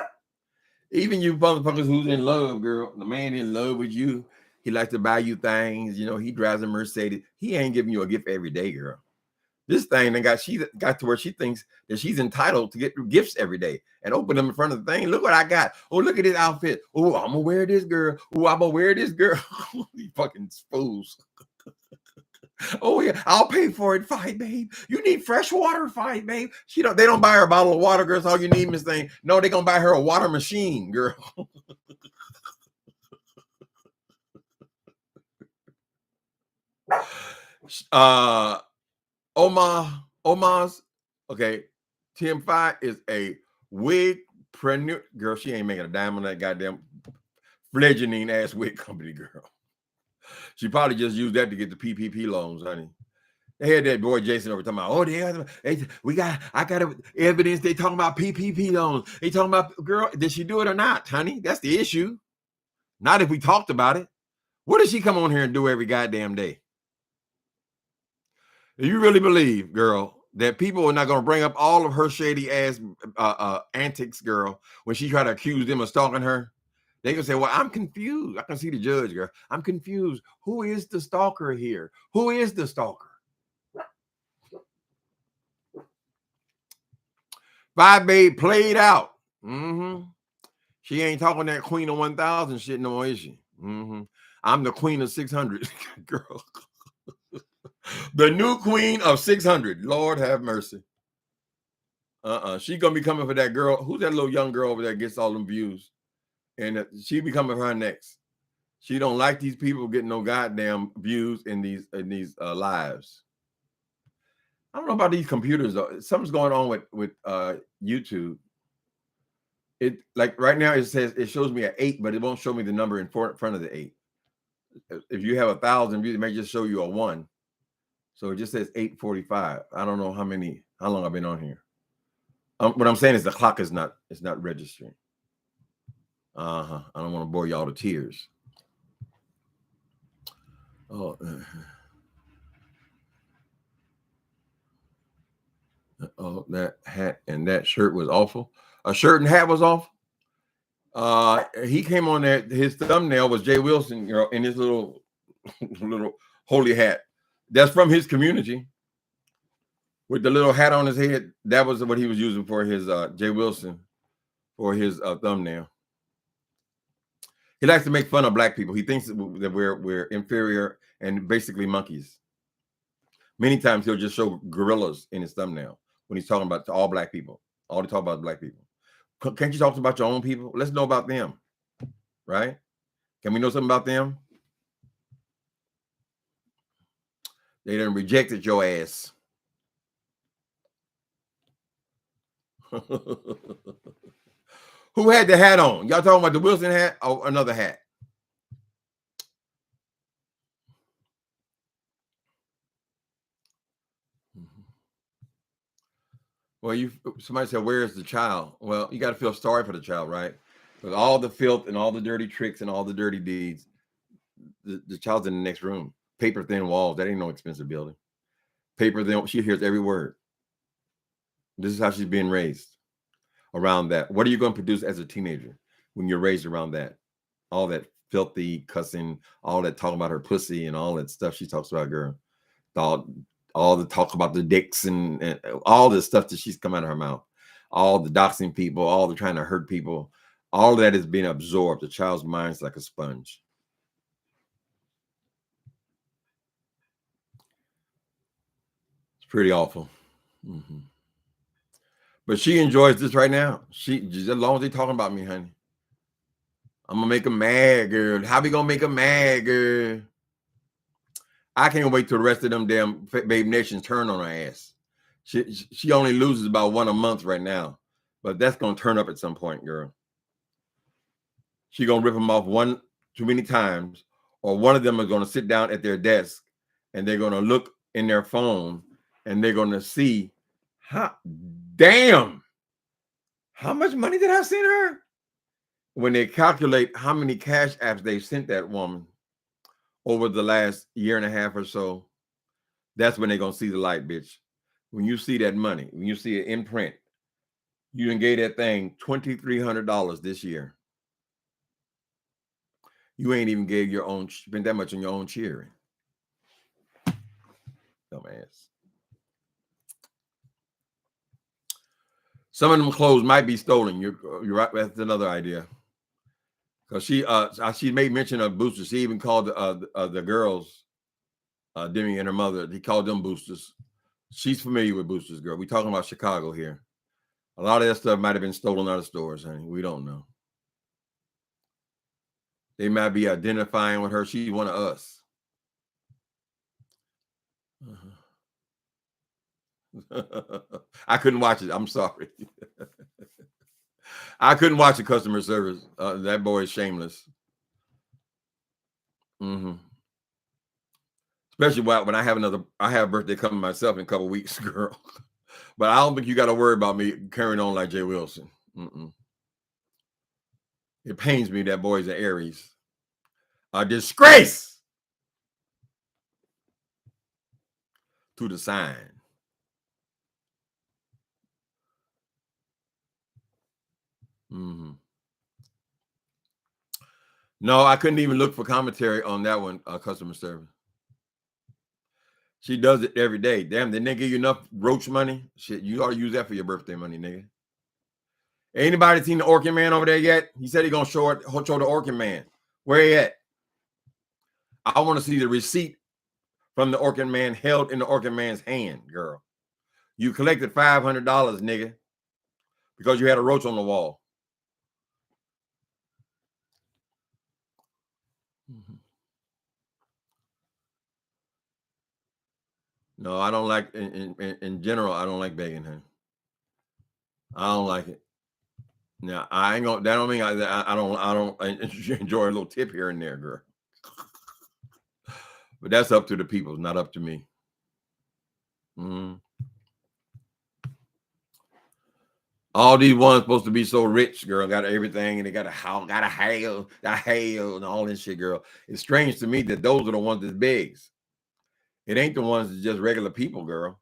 Even you motherfuckers who's in love, girl. The man in love with you, he likes to buy you things. You know, he drives a Mercedes. He ain't giving you a gift every day, girl. This thing she got to where she thinks that she's entitled to get gifts every day and open them in front of the thing. Look what I got. Oh, look at this outfit. Oh, I'm gonna wear this, girl. Oh, I'm gonna wear this, girl. You fucking fools. Oh yeah, I'll pay for it. Fine, babe. You need fresh water, fine, babe. They don't buy her a bottle of water, girl. That's all you need, Miss Thing. No, they're gonna buy her a water machine, girl. Oma's okay. Tim Phi is a wigpreneur. Girl, she ain't making a dime on that goddamn fledgling ass wig company, girl. She probably just used that to get the PPP loans, honey. They had that boy Jason over talking about, oh, I got evidence they talking about PPP loans. They talking about, girl, did she do it or not, honey? That's the issue. Not if we talked about it. What does she come on here and do every goddamn day? Do you really believe, girl, that people are not going to bring up all of her shady ass antics, girl, when she try to accuse them of stalking her? They can say, well, I'm confused. I can see the judge, girl. I'm confused. Who is the stalker here? Who is the stalker? Five Babe played out. She ain't talking that queen of 1,000 shit no more, is she? I'm the queen of 600, girl. The new queen of 600. Lord have mercy. She gonna be coming for that girl. Who's that little young girl over there gets all them views? And she be coming for her next. She don't like these people getting no goddamn views in these lives. I don't know about these computers though. Something's going on with YouTube. It like right now it shows me an 8, but it won't show me the number in front of the 8. If you have 1,000 views, it may just show you a 1. So it just says 8:45. I don't know how long I've been on here. What I'm saying is the clock is not registering. I don't want to bore y'all to tears. Oh, that hat and that shirt was awful. A shirt and hat was awful. He came on there. His thumbnail was Jay Wilson, in his little holy hat. That's from his community. With the little hat on his head, that was what he was using for his Jay Wilson for his thumbnail. He likes to make fun of black people. He thinks that we're inferior and basically monkeys. Many times he'll just show gorillas in his thumbnail when he's talking about all black people. All he talk about is black people. Can't you talk about your own people? Let's know about them, right? Can we know something about them? They done rejected your ass. Who had the hat on? Y'all talking about the Wilson hat or another hat? Well, somebody said, where is the child? Well, you got to feel sorry for the child, right? With all the filth and all the dirty tricks and all the dirty deeds, the child's in the next room. Paper thin walls. That ain't no expensive building. Paper thin. She hears every word. This is how she's being raised around that. What are you going to produce as a teenager when you're raised around that? All that filthy cussing, all that talking about her pussy and all that stuff she talks about, girl. All the talk about the dicks and all the stuff that she's come out of her mouth. All the doxing people, all the trying to hurt people. All of that is being absorbed. The child's mind's like a sponge. It's pretty awful. Mm-hmm. But she enjoys this right now. Just as long as they talking about me, honey. I'm gonna make them mad, girl. How we gonna make them mad, girl? I can't wait till the rest of them damn Babe Nations turn on her ass. She only loses about one a month right now, but that's gonna turn up at some point, girl. She gonna rip them off one too many times, or one of them is gonna sit down at their desk and they're gonna look in their phone and they're gonna see, damn, how much money did I send her? When they calculate how many cash apps they sent that woman over the last year and a half or so, that's when they're gonna see the light, bitch. When you see that money, when you see it in print, you done gave that thing $2,300 this year. You ain't even gave your own, spent that much on your own cheering. Dumbass. Some of them clothes might be stolen. You're right. That's another idea. Because she made mention of boosters. She even called the girls, Demi and her mother. He called them boosters. She's familiar with boosters, girl. We talking about Chicago here. A lot of that stuff might have been stolen out of stores, honey. We don't know. They might be identifying with her. She's one of us. I couldn't watch it. I'm sorry. I couldn't watch the customer service. That boy is shameless. Mm-hmm. Especially when I have a birthday coming myself in a couple weeks, girl. But I don't think you got to worry about me carrying on like Jay Wilson. Mm-mm. It pains me that boy's an Aries. A disgrace to the sign. Mm-hmm. No, I couldn't even look for commentary on that one, customer service. She does it every day. Damn, didn't they give you enough roach money? Shit, you ought to use that for your birthday money, nigga. Anybody seen the Orkin Man over there yet? He said he gonna show the Orkin Man. Where he at? I want to see the receipt from the Orkin Man held in the Orkin Man's hand, girl. You collected $500, nigga, because you had a roach on the wall. Mm-hmm. No, I don't like, in general, I don't like begging, honey. I don't like it. Now, I ain't gonna, that don't mean I don't enjoy a little tip here and there, girl. But that's up to the people, not up to me. Mm-hmm. All these ones supposed to be so rich, girl, got everything, and they got a house, got a hail, and all this shit, girl. It's strange to me that those are the ones that begs. It ain't the ones that's just regular people, girl.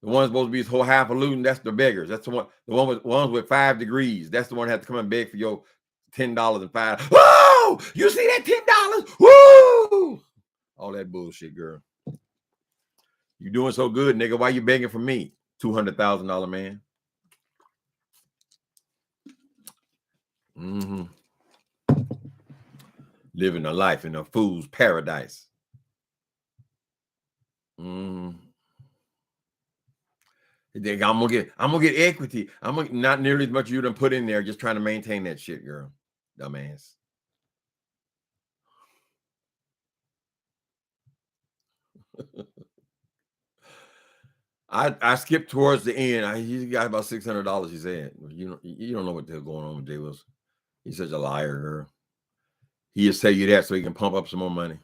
The ones supposed to be whole highfalutin, that's the beggars. That's the ones with 5 degrees. That's the one that have to come and beg for your $10 and $5. Whoa! You see that $10? Woo! All that bullshit, girl. You doing so good, nigga. Why you begging for me? $200,000 man. Mm-hmm. Living a life in a fool's paradise. Mm. I'm gonna get equity. I'm gonna not nearly as much you done put in there, just trying to maintain that shit, girl. Dumbass. I skipped towards the end. He got about $600. He said, you don't know what the hell going on with Jay Wilson. He's such a liar, girl. He just tell you that so he can pump up some more money.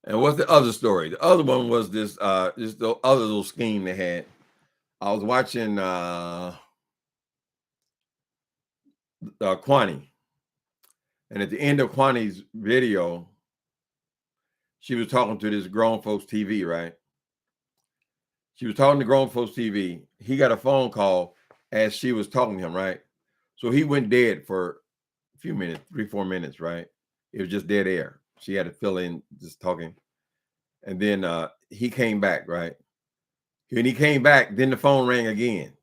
And what's the other story? The other one was this the other little scheme they had. I was watching Kwani, and at the end of Kwani's video, she was talking to this grown folks TV, right? She was talking to grown folks TV. He got a phone call as she was talking to him, right? So he went dead for a few minutes, 3-4 minutes, right? It was just dead air. She had to fill in just talking. And then he came back, right? When he came back, then the phone rang again.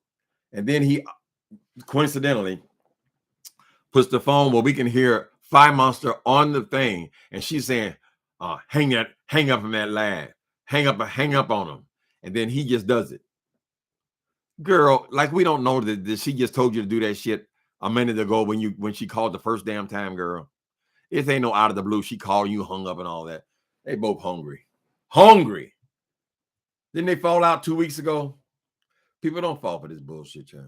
And then he coincidentally puts the phone where we can hear FYE-MONSTER on the thing. And she's saying, hang up from that lad. Hang up on him. And then he just does it. Girl, like we don't know that she just told you to do that shit a minute ago when she called the first damn time, girl. It ain't no out of the blue. She called you, hung up and all that. They both hungry. Hungry. Didn't they fall out 2 weeks ago? People don't fall for this bullshit, y'all.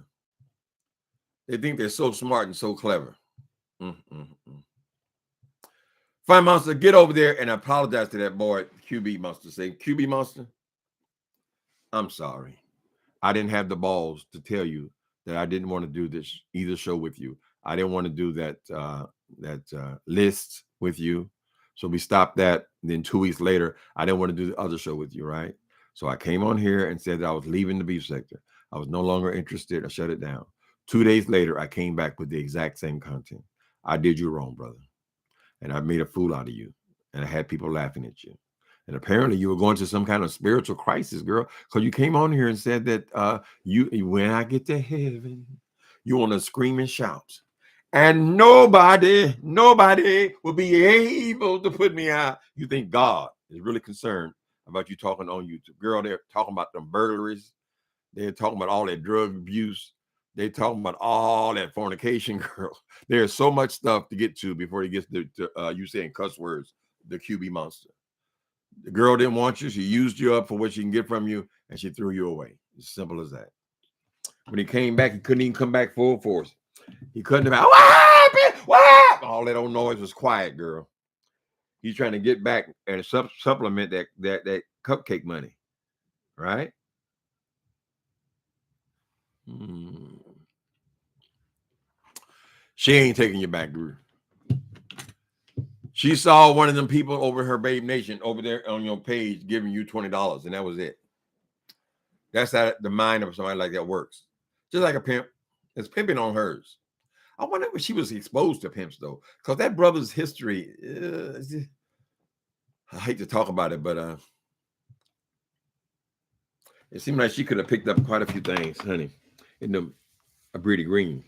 They think they're so smart and so clever. FYE-MONSTER, get over there and apologize to that boy, QB-MONSTER. Say, QB-MONSTER, I'm sorry. I didn't have the balls to tell you that I didn't want to do this either show with you. I didn't want to do that list with you. So we stopped that. And then 2 weeks later, I didn't want to do the other show with you, right? So I came on here and said that I was leaving the beef sector. I was no longer interested. I shut it down. 2 days later, I came back with the exact same content. I did you wrong, brother. And I made a fool out of you. And I had people laughing at you. And apparently you were going to some kind of spiritual crisis, girl, because you came on here and said that when I get to heaven, you want to scream and shout. And nobody will be able to put me out. You think God is really concerned about you talking on YouTube. Girl, they're talking about them burglaries. They're talking about all that drug abuse. They're talking about all that fornication, girl. There's so much stuff to get to before he gets to you saying cuss words, the QB-MONSTER. The girl didn't want you. She used you up for what she can get from you, and she threw you away. As simple as that. When he came back, he couldn't even come back full force. He couldn't have, what happened? What happened? All that old noise was quiet, girl. He's trying to get back and supplement that cupcake money, right? She ain't taking you back, girl. She saw one of them people over her Babe Nation over there on your page giving you $20, and that was it. That's how the mind of somebody like that works. Just like a pimp. It's pimping on hers. I wonder if she was exposed to pimps, though, because that brother's history, I hate to talk about it, but it seemed like she could have picked up quite a few things, honey, in a Breedy Green.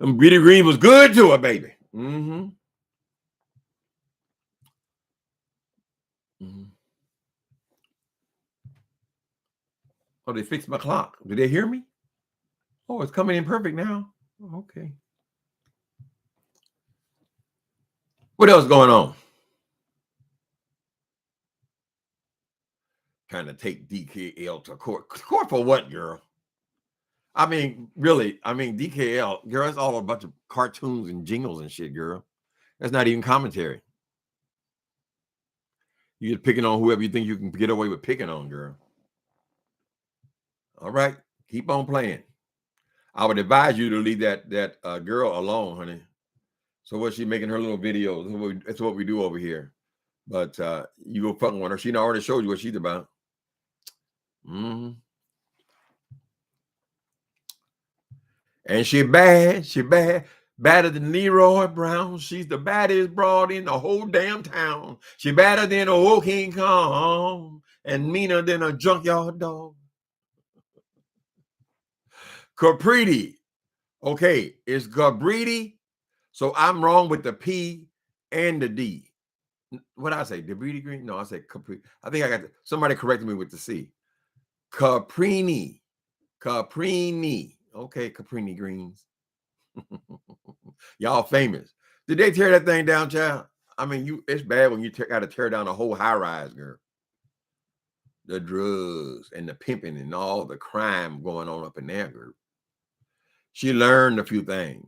And Breedy Green was good to her, baby. Oh, they fixed my clock. Did they hear me? Oh, it's coming in perfect now. Oh, okay. What else going on? Trying to take DKL to court. Court for what, girl? I mean, really, DKL, girl, it's all a bunch of cartoons and jingles and shit, girl. That's not even commentary. You're just picking on whoever you think you can get away with picking on, girl. All right, keep on playing. I would advise you to leave that girl alone, honey. So what's she making her little videos? That's what we do over here. But you go fucking with her. She already showed you what she's about. And she bad. Badder than Leroy Brown. She's the baddest broad in the whole damn town. She badder than a old King Kong and meaner than a junkyard dog. Capriti. Okay, it's Gabriti. So I'm wrong with the P and the D. What did I say? Debridi Green? No, I said Capri. I think I got somebody corrected me with the C. Caprini. Okay, Caprini Greens. Y'all famous. Did they tear that thing down, child? I mean, it's bad when you got to tear down a whole high rise, girl. The drugs and the pimping and all the crime going on up in there, girl. She learned a few things.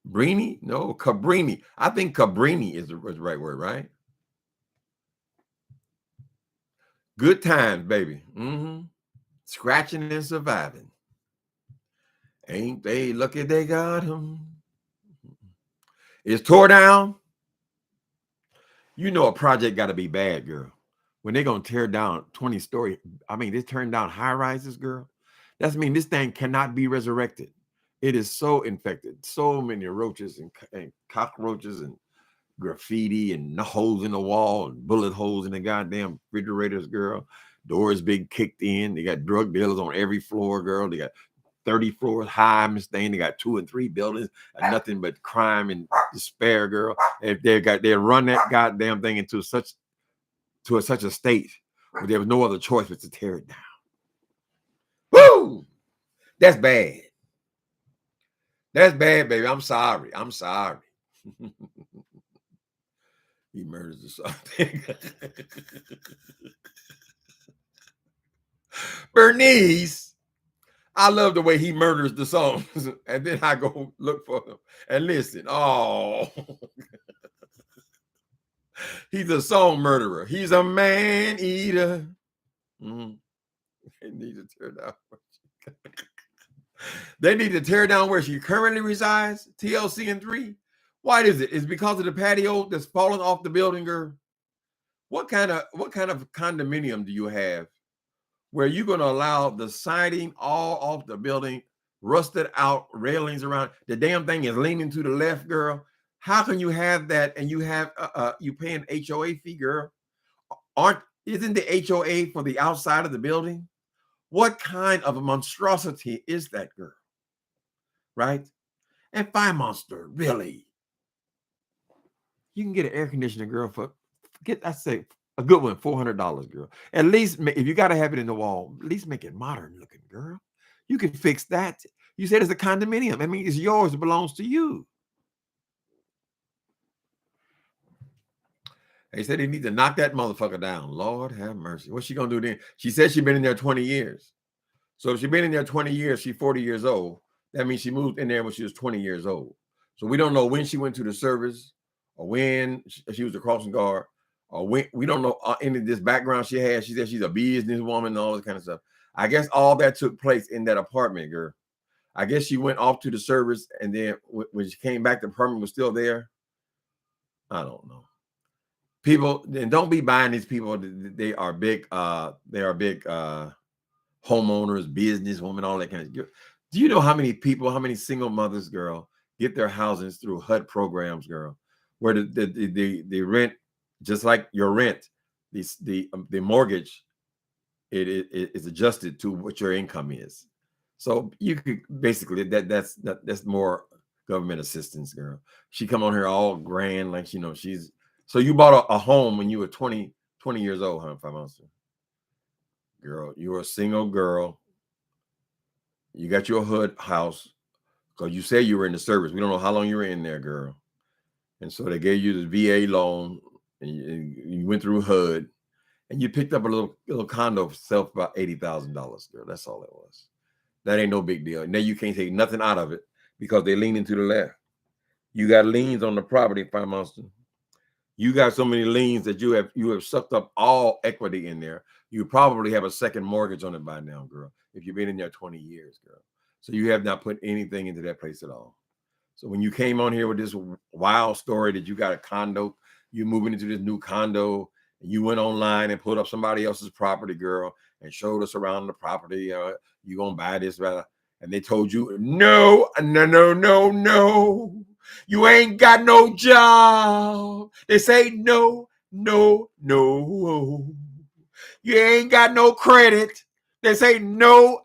Brini? No, Cabrini. I think Cabrini is the right word, right? Good times, baby. Scratching and surviving. Ain't they lucky they got him? It's tore down. You know a project got to be bad, girl. When they're going to tear down 20-story, I mean, they turn down high rises, girl. That's mean this thing cannot be resurrected. It is so infected. So many roaches and cockroaches and graffiti and holes in the wall and bullet holes in the goddamn refrigerators, girl. Doors being kicked in. They got drug dealers on every floor, girl. They got 30 floors high, Miss Thing. They got 2 and 3 buildings and nothing but crime and despair, girl. If they run that goddamn thing into such a state where there was no other choice but to tear it down. Woo! That's bad. That's bad, baby. I'm sorry. He murders the something. Bernice, I love the way he murders the songs. And then I go look for him and listen. Oh, he's a song murderer. He's a man eater. They need to tear down. They need to tear down where she currently resides, TLC and 3. Why is it? It's because of the patio that's falling off the building, girl. What kind of condominium do you have where you're going to allow the siding all off the building, rusted out railings around? The damn thing is leaning to the left, girl. How can you have that and you have you pay an HOA fee, girl? Isn't the HOA for the outside of the building? What kind of a monstrosity is that, girl? Right? And FYE-MONSTER, really? You can get an air conditioner, girl, I say a good one, $400, girl. At least if you got to have it in the wall, at least make it modern looking, girl. You can fix that. You said it's a condominium. I mean, it's yours. It belongs to you. They said they need to knock that motherfucker down. Lord have mercy. What's she going to do then? She said she's been in there 20 years. So if she's been in there 20 years, she's 40 years old. That means she moved in there when she was 20 years old. So we don't know when she went to the service or when she was a crossing guard or when. We don't know any of this background she has. She said she's a businesswoman and all this kind of stuff. I guess all that took place in that apartment, girl. I guess she went off to the service and then when she came back, the apartment was still there. I don't know. People, and don't be buying these people. They are big homeowners, businesswomen, all that kind of stuff. Do you know how many people, how many single mothers, girl, get their houses through HUD programs, girl, where the rent, just like your rent, the mortgage, it is adjusted to what your income is. So you could basically that's more government assistance, girl. She come on here all grand, like she's. So you bought a home when you were 20 years old, huh, FYE-MONSTER? Girl, you're a single girl. You got your HUD house because you said you were in the service. We don't know how long you were in there, girl. And so they gave you the VA loan, and you went through HUD, and you picked up a little condo for self about $80,000, girl. That's all it was. That ain't no big deal. Now you can't take nothing out of it because they leaning to the left. You got liens on the property, FYE-MONSTER. You got so many liens that you have sucked up all equity in there. You probably have a second mortgage on it by now, girl, if you've been in there 20 years, girl. So you have not put anything into that place at all. So when you came on here with this wild story that you got a condo, you moving into this new condo, and you went online and pulled up somebody else's property, girl, and showed us around the property. You gonna buy this, and they told you, no. You ain't got no job. They say no. You ain't got no credit. They say no.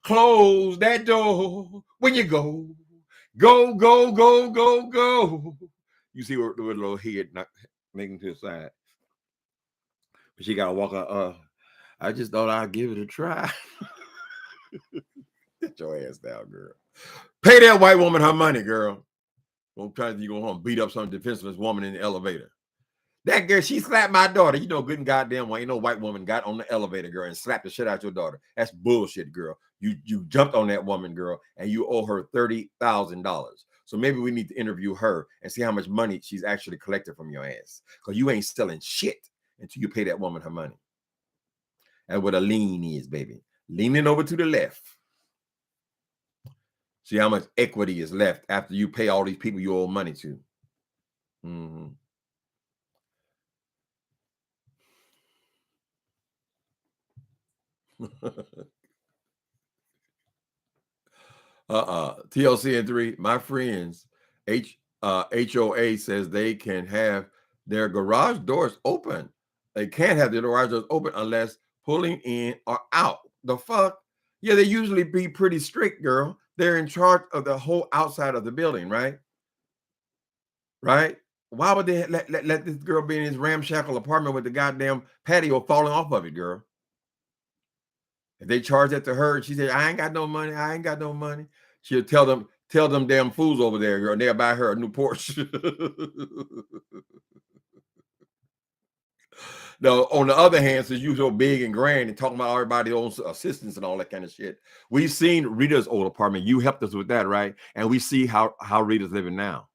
Close that door when you go. Go. You see what the little head making to the side. But she gotta walk I just thought I'd give it a try. Get your ass down, girl. Pay that white woman her money, girl. Don't try to go home beat up some defenseless woman in the elevator. That girl, she slapped my daughter. You know, good and goddamn well, ain't no white woman got on the elevator, girl, and slapped the shit out your daughter. That's bullshit, girl. You jumped on that woman, girl, and you owe her $30,000. So maybe we need to interview her and see how much money she's actually collected from your ass. Because you ain't selling shit until you pay that woman her money. That's what a lien is, baby. Leaning over to the left. See how much equity is left after you pay all these people you owe money to. Mm-hmm. TLC and 3, my friends, HOA says they can have their garage doors open. They can't have their garage doors open unless pulling in or out. The fuck? Yeah, they usually be pretty strict, girl. They're in charge of the whole outside of the building, right? Right? Why would they let this girl be in his ramshackle apartment with the goddamn patio falling off of it, girl? If they charge that to her and she said, I ain't got no money, I ain't got no money, she'll tell them damn fools over there, girl, and they'll buy her a new Porsche. Now, on the other hand, since you're so big and grand and talking about everybody owns assistants and all that kind of shit, we've seen Rita's old apartment. You helped us with that, right? And we see how Rita's living now,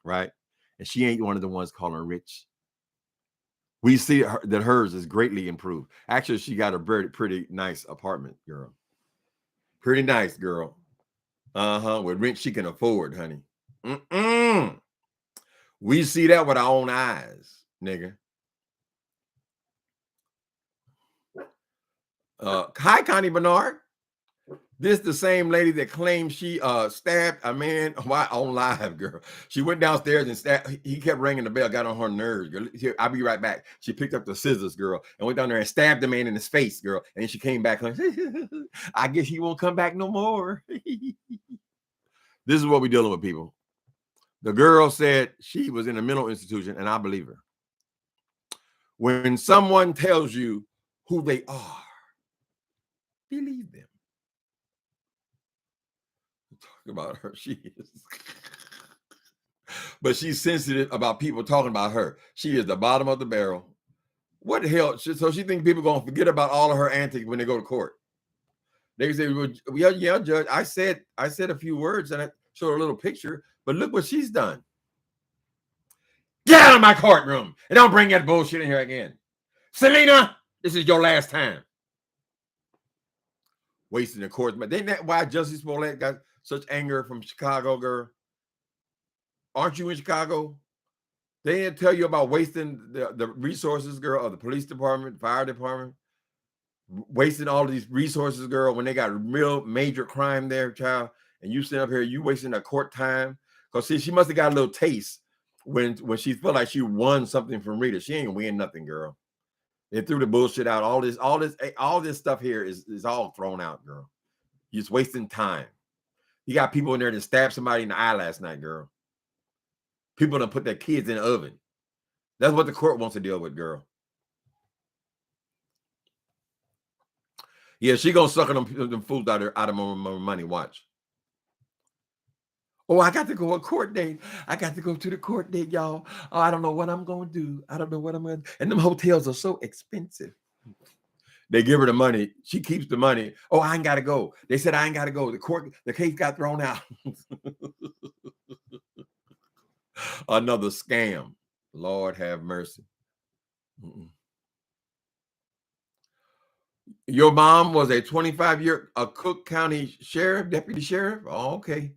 right? And she ain't one of the ones calling her rich. We see that hers is greatly improved. Actually, she got a very pretty nice apartment, girl. Pretty nice, girl. With rent she can afford, honey. We see that with our own eyes, nigga. Hi, Connie Bernard. This the same lady that claimed she stabbed a man on live, girl. She went downstairs and stabbed. He kept ringing the bell, got on her nerves, girl. Here, I'll be right back. She picked up the scissors, girl, and went down there and stabbed the man in his face, girl. And she came back. Like, I guess he won't come back no more. This is what we're dealing with, people. The girl said she was in a mental institution, and I believe her. When someone tells you who they are, believe them. Talk about her, she is. But she's sensitive about people talking about her. She is the bottom of the barrel. What the hell? So she thinks people are going to forget about all of her antics when they go to court. They say, well, yeah, Judge, I said a few words and I showed a little picture, but look what she's done. Get out of my courtroom and don't bring that bullshit in here again. Selena, this is your last time. Wasting the court. But ain't that why Justice Smollett got such anger from Chicago, girl? Aren't you in Chicago? They didn't tell you about wasting the resources, girl, of the police department, fire department, wasting all of these resources, girl, when they got real major crime there, child, and you sit up here, you wasting that court time. Because see, she must have got a little taste when she felt like she won something from Rita. She ain't win nothing, girl. They threw the bullshit out. All this stuff here is all thrown out, girl. You're just wasting time. You got people in there that stabbed somebody in the eye last night, girl. People done put their kids in the oven. That's what the court wants to deal with, girl. Yeah, she gonna suck them fools out of my money. Watch. Oh, I got to go to a court date. I got to go to the court date, y'all. Oh, I don't know what I'm gonna do. I don't know what I'm gonna do. And them hotels are so expensive. They give her the money. She keeps the money. Oh, I ain't got to go. They said I ain't got to go. The case got thrown out. Another scam. Lord have mercy. Your mom was a 25-year Cook County sheriff, deputy sheriff. Oh, okay.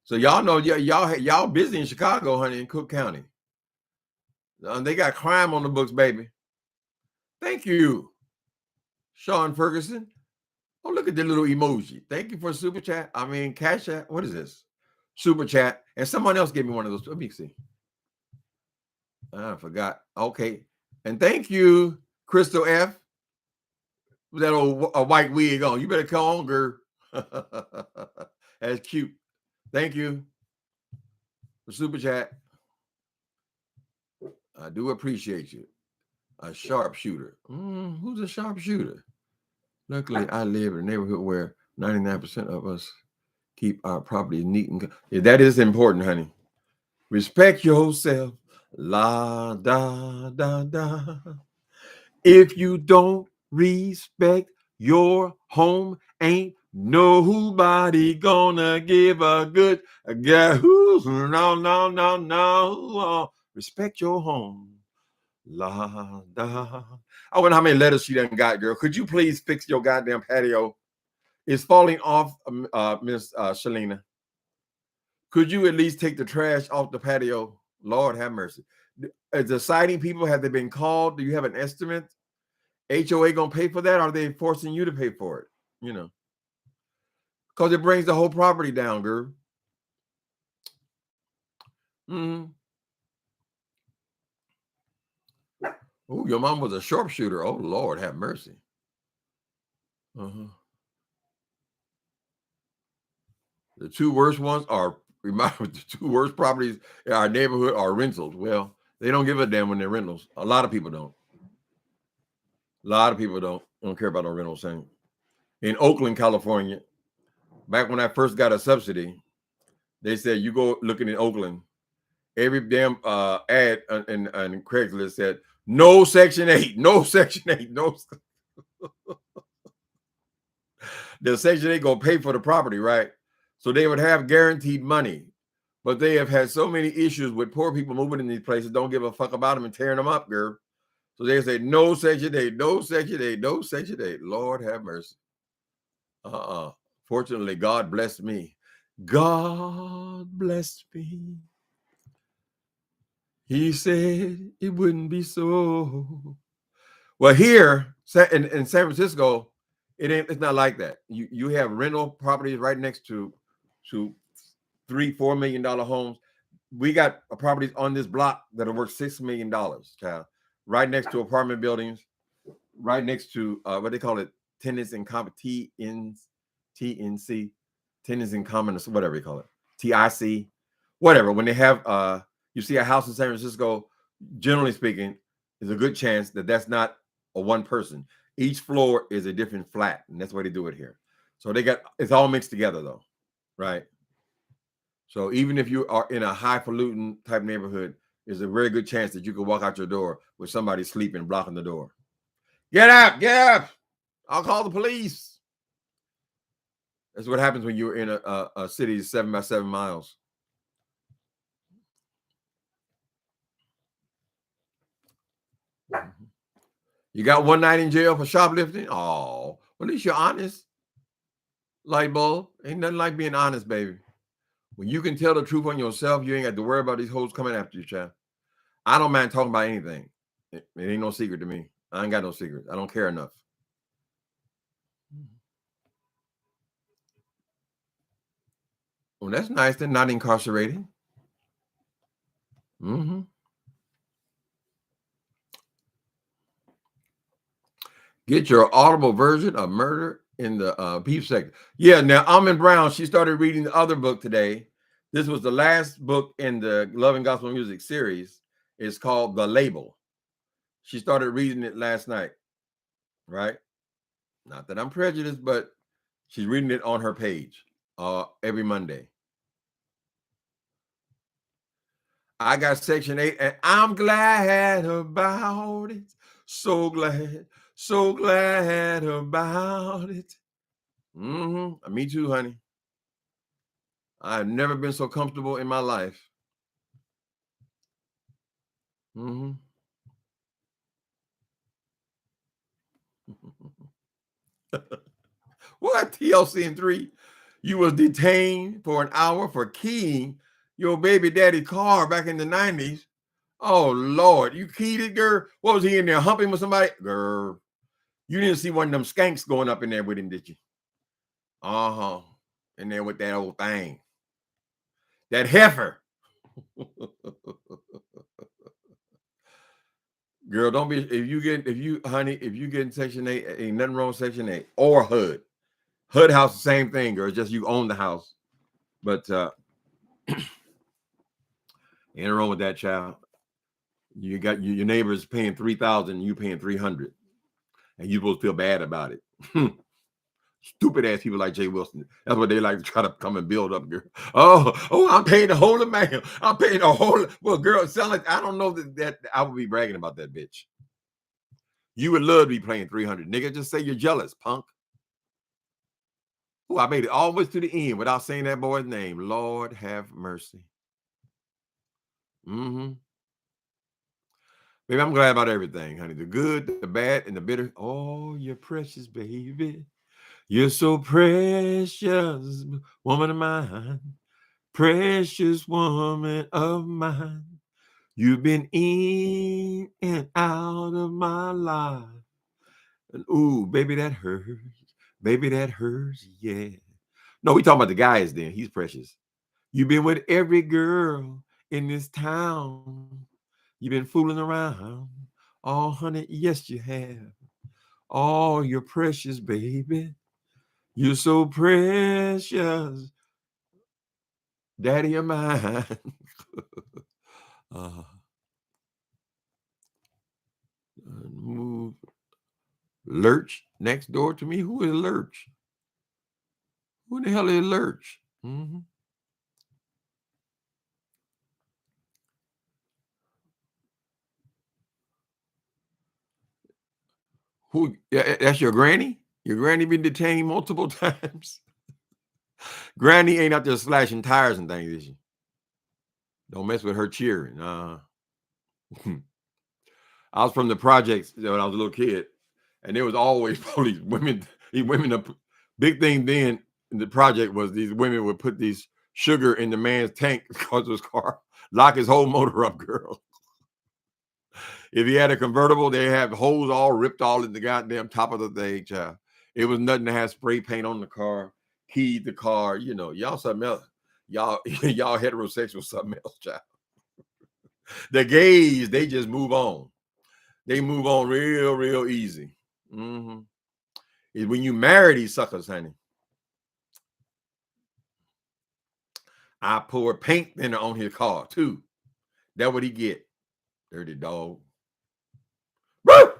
So y'all know y'all busy in Chicago, honey, in Cook County. They got crime on the books, baby. Thank you, Sean Ferguson. Oh, look at the little emoji. Thank you for super chat. I mean, cash chat. What is this? Super chat. And someone else gave me one of those. Let me see. I forgot. Okay. And thank you, Crystal F. With that old white wig on. You better come on, girl. That's cute. Thank you for super chat. I do appreciate you. A sharpshooter. Who's a sharpshooter? Luckily, I live in a neighborhood where 99% of us keep our property neat and good. Yeah, that is important, honey. Respect yourself. La da da da. If you don't respect your home, ain't nobody gonna give a good no. Respect your home. La da. I wonder how many letters she done got, girl. Could you please fix your goddamn patio? It's falling off, Miss Shalina. Could you at least take the trash off the patio? Lord have mercy. Is the siding people, have they been called? Do you have an estimate? HOA gonna pay for that, or are they forcing you to pay for it? You know, because it brings the whole property down, girl. Oh, your mom was a sharpshooter. Oh, Lord have mercy. The two worst ones are, remember, the two worst properties in our neighborhood are rentals. Well, they don't give a damn when they're rentals. A lot of people don't. A lot of people don't care about no rentals. Saying in Oakland, California, back when I first got a subsidy, they said you go looking in Oakland, every damn ad in Craigslist said no Section 8, no Section 8, no. The Section 8 gonna pay for the property, right? So they would have guaranteed money, but they have had so many issues with poor people moving in these places, don't give a fuck about them and tearing them up, girl. So they say no Section 8, no Section 8, no Section 8. Lord have mercy. Fortunately, God blessed me. God blessed me. He said it wouldn't be so. Well, here in San Francisco, it's not like that. You have rental properties right next to $3-4 million homes. We got properties on this block that are worth $6 million, child. Right next to apartment buildings, right next to what they call it, tenants in common, TNC, tenants in common, whatever you call it, TIC, whatever. When they have you see a house in San Francisco, generally speaking, there's a good chance that that's not a one person. Each floor is a different flat, and that's why they do it here. So it's all mixed together though, right? So even if you are in a highfalutin type neighborhood, there's a very good chance that you could walk out your door with somebody sleeping, blocking the door. Get up! I'll call the police. That's what happens when you're in a city 7 by 7 miles. You got 1 night in jail for shoplifting? Oh, well, at least you're honest. Light bulb. Ain't nothing like being honest, baby. When you can tell the truth on yourself, you ain't got to worry about these hoes coming after you, child. I don't mind talking about anything. It ain't no secret to me. I ain't got no secrets. I don't care enough. Well, that's nice. They're not incarcerated. Get your audible version of Murder in the Beef section. Yeah, now Almond Brown, she started reading the other book today. This was the last book in the Love and Gospel Music series. It's called The Label. She started reading it last night, right? Not that I'm prejudiced, but she's reading it on her page every Monday. I got Section 8, and I'm glad about it. So glad about it. Me too, honey. I've never been so comfortable in my life. What? TLC in 3? You was detained for an hour for keying your baby daddy's car back in the 90s. Oh, Lord. You keyed it, girl? What was he in there, humping with somebody? Girl, you didn't see one of them skanks going up in there with him, did you? In there with that old thing. That heifer. Girl, don't be, if you get in Section 8, ain't nothing wrong with Section 8 or HUD. HUD house, the same thing, girl. Just you own the house. But ain't wrong with that, child. You got your neighbors paying 3,000, you paying 300, and you supposed to feel bad about it. Stupid ass people like Jay Wilson. That's what they like to try to come and build up. Girl. Oh, I'm paying the whole amount. I'm paying the whole. Well, girl, it sounds like I don't know that I would be bragging about that bitch. You would love to be playing 300, nigga. Just say you're jealous, punk. Oh, I made it always to the end without saying that boy's name. Lord have mercy. Mm-hmm. Baby, I'm glad about everything, honey. The good, the bad, and the bitter. Oh, you're precious, baby. You're so precious, woman of mine. Precious woman of mine. You've been in and out of my life. And ooh, baby, that hurts. Baby, that hurts. Yeah. No, we talking about the guys then. He's precious. You've been with every girl in this town. You've been fooling around. Oh, honey, yes, you have. Oh, you're precious, baby. You're so precious. Daddy of mine. Move. Lurch next door to me. Who is Lurch? Who the hell is Lurch? Mm-hmm. Who? That's your granny? Your granny been detained multiple times? Granny ain't out there slashing tires and things, is she? Don't mess with her cheering. I was from the projects when I was a little kid, and there was always police. Women, the big thing then in the project was these women would put these sugar in the man's tank because his car, lock his whole motor up, girl. If he had a convertible, they have holes all ripped all in the goddamn top of the thing, child. It was nothing to have spray paint on the car, keyed the car, y'all something else. Y'all heterosexual something else, child. The gays, they just move on. They move on real, real easy. Mm-hmm. Is when you marry these suckers, honey. I poured paint thinner on his car too. That's what he get. Dirty dog. Woo!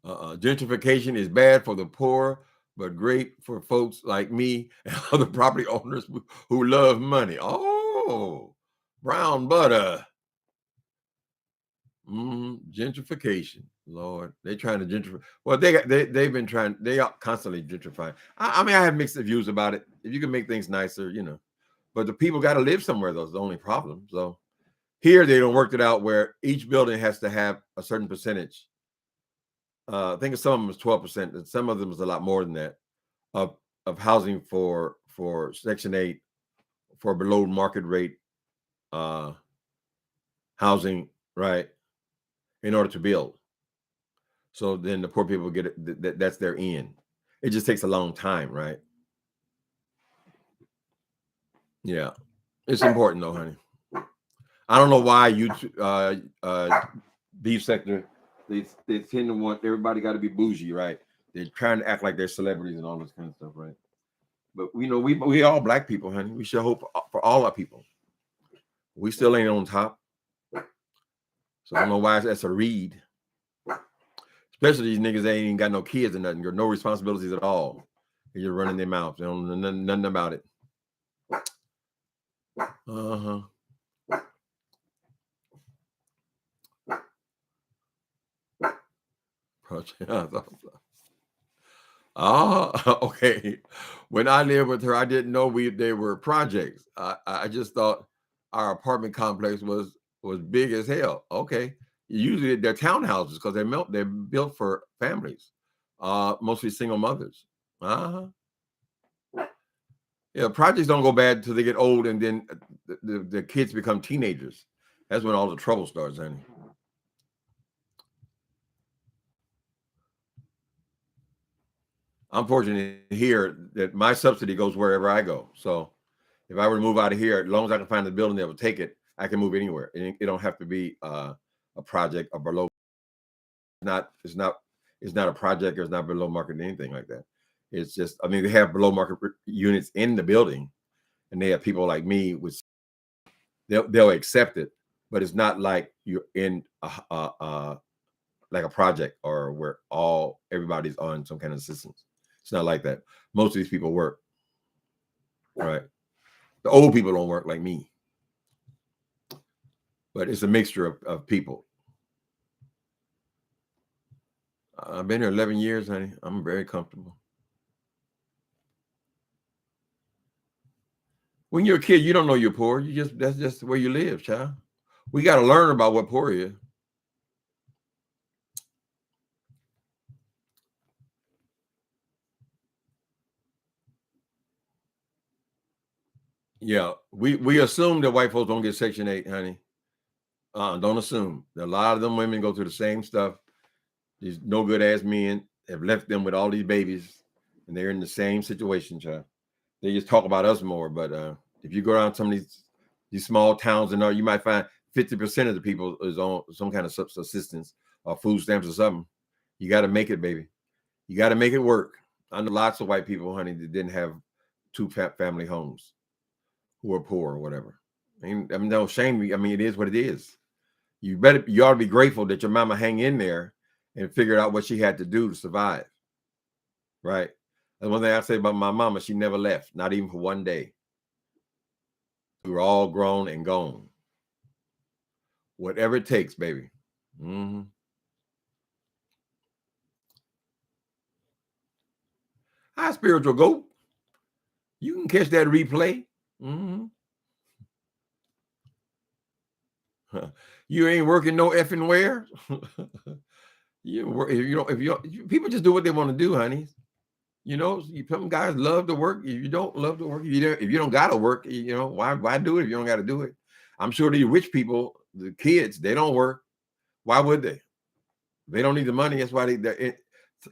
Gentrification is bad for the poor, but great for folks like me and other property owners who love money. Oh, brown butter. Gentrification, Lord, they're trying to gentrify. Well, they've been trying. They are constantly gentrifying. I mean, I have mixed views about it. If you can make things nicer, but the people got to live somewhere. Though, is the only problem. So here they don't work it out where each building has to have a certain percentage. I think some of them is 12%, and some of them is a lot more than that of housing for Section 8 for below market rate housing, right? In order to build. So then the poor people get it. That's their end. It just takes a long time, right? Yeah, it's important though, honey. I don't know why beef sector they tend to want everybody got to be bougie, right? They're trying to act like they're celebrities and all this kind of stuff, right? But we all black people, honey. We should hope for all our people. We still ain't on top, so I don't know why that's a read. Especially these niggas that ain't even got no kids or nothing, no responsibilities at all. They're just running their mouths. They don't know nothing about it. Okay. When I lived with her, I didn't know they were projects. I just thought our apartment complex was big as hell. Okay. Usually they're townhouses because they're built for families, mostly single mothers. Yeah, projects don't go bad until they get old, and then the kids become teenagers. That's when all the trouble starts, honey. I'm fortunate here that my subsidy goes wherever I go. So if I were to move out of here, as long as I can find a building that will take it, I can move anywhere. It don't have to be a project or below. It's not a project or it's not below market or anything like that. It's just, I mean, they have below market units in the building, and they have people like me with they'll accept it, but it's not like you're in like a project or where everybody's on some kind of assistance. It's not like that. Most of these people work, right? The old people don't work like me, but it's a mixture of people. I've been here 11 years, honey. I'm very comfortable. When you're a kid, you don't know you're poor. That's just where you live, child. We got to learn about what poor is. Yeah, we assume that white folks don't get Section 8, honey. Don't assume. A lot of them women go through the same stuff. These no good ass men have left them with all these babies, and they're in the same situation, child. They just talk about us more, but if you go around some of these small towns and all, you might find 50% of the people is on some kind of subsistence or food stamps or something. You got to make it, baby. You got to make it work. I know lots of white people, honey, that didn't have two family homes, who are poor or whatever. I mean, no shame. I mean, it is what it is. You ought to be grateful that your mama hang in there and figured out what she had to do to survive. Right. And one thing I say about my mama, she never left, not even for one day. We were all grown and gone. Whatever it takes, baby. Mm-hmm. Hi, spiritual goat. You can catch that replay. Mm-hmm. You ain't working no effing where. People just do what they want to do, honey. You know, some guys love to work. If you don't love to work, if you don't gotta work, why do it if you don't got to do it? I'm sure the rich people, the kids, they don't work. Why would they? They don't need the money. That's why a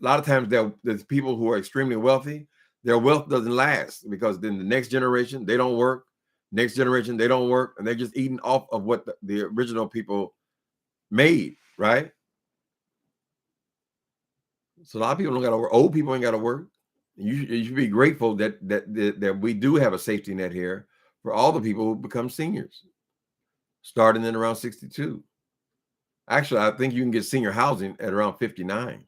lot of times there's people who are extremely wealthy. Their wealth doesn't last because then the next generation, they don't work. Next generation, they don't work. And they're just eating off of what the original people made, right? So a lot of people don't got to work. Old people ain't got to work. You should be grateful that we do have a safety net here for all the people who become seniors, starting in around 62. Actually, I think you can get senior housing at around 59.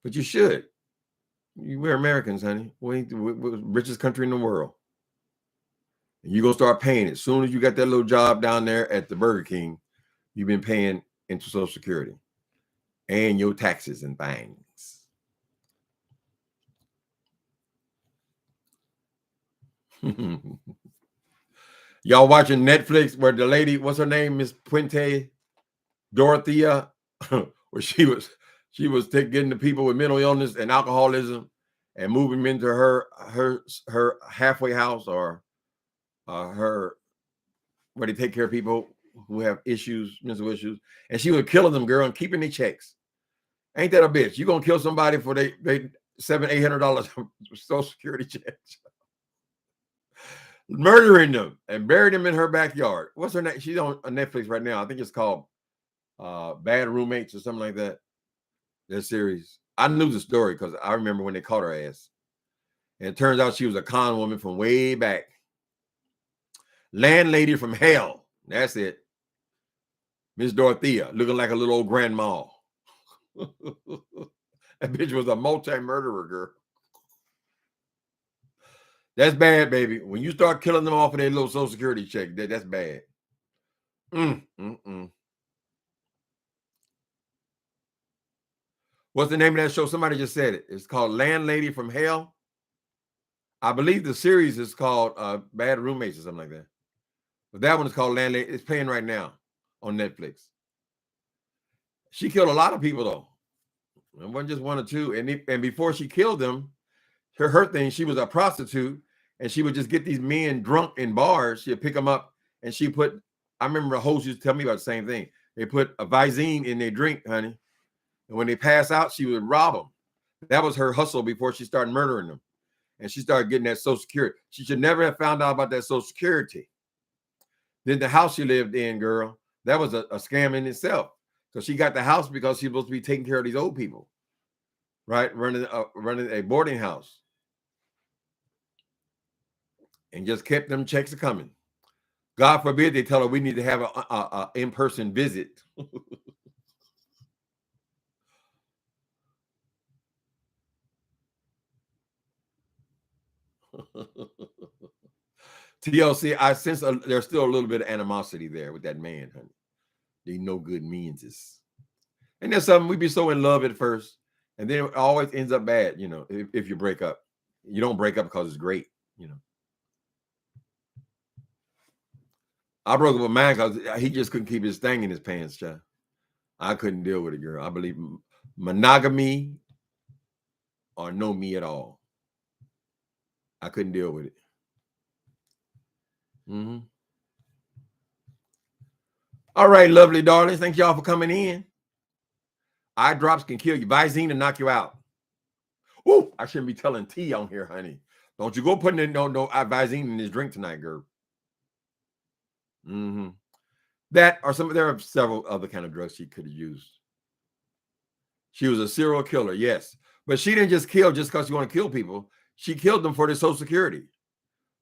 But you should. We're Americans, honey. We're the richest country in the world. And you're going to start paying it. As soon as you got that little job down there at the Burger King, you've been paying into Social Security and your taxes and things. Y'all watching Netflix where the lady, what's her name, Miss Puente Dorothea, where she was getting the people with mental illness and alcoholism and moving them into her halfway house or her where they take care of people who have mental issues, and she was killing them, girl, and keeping their checks. Ain't that a bitch? You gonna kill somebody for they $700-800 Social Security checks? Murdering them and buried them in her backyard. What's her name? She's on Netflix right now. I think it's called Bad Roommates or something like that. That series. I knew the story because I remember when they caught her ass. And it turns out she was a con woman from way back. Landlady from hell. That's it. Miss Dorothea, looking like a little old grandma. That bitch was a multi-murderer, girl. That's bad, baby. When you start killing them off of their little Social Security check, that's bad. What's the name of that show? Somebody just said it. It's called Landlady from Hell. I believe the series is called Bad Roommates or something like that. But that one is called Landlady. It's playing right now on Netflix. She killed a lot of people, though. It wasn't just one or two. And before she killed them, her thing, she was a prostitute, and she would just get these men drunk in bars. She'd pick them up, and I remember a host used to tell me about the same thing. They put a Visine in their drink, honey. And when they pass out, she would rob them. That was her hustle before she started murdering them. And she started getting that Social Security. She should never have found out about that Social Security. Then the house she lived in, girl, that was a scam in itself. So she got the house because she was supposed to be taking care of these old people, right? Running a boarding house. And just kept them checks coming. God forbid they tell her we need to have a in-person visit. TLC, I sense there's still a little bit of animosity there with that man, honey. They no good means is. And there's something we be so in love at first, and then it always ends up bad, you know, if you break up. You don't break up because it's great, you know. I broke up with mine because he just couldn't keep his thing in his pants, child. I couldn't deal with it, girl. I believe monogamy or no me at all. I couldn't deal with it. Mm-hmm. All right, lovely darlings. Thank y'all for coming in. Eye drops can kill you. Visine to knock you out. Oh, I shouldn't be telling T on here, honey. Don't you go putting in no Visine in his drink tonight, girl. Mm-hmm. That or there are several other kind of drugs she could have used. She was a serial killer, yes. But she didn't just kill just because she want to kill people. She killed them for their Social Security.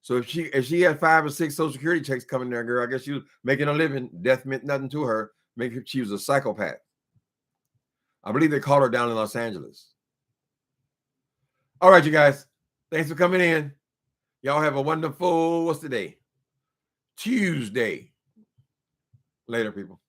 So if she had 5 or 6 Social Security checks coming there, girl, I guess she was making a living. Death meant nothing to her. She was a psychopath. I believe they called her down in Los Angeles. All right, you guys. Thanks for coming in. Y'all have a wonderful, what's the day? Tuesday. Later, people.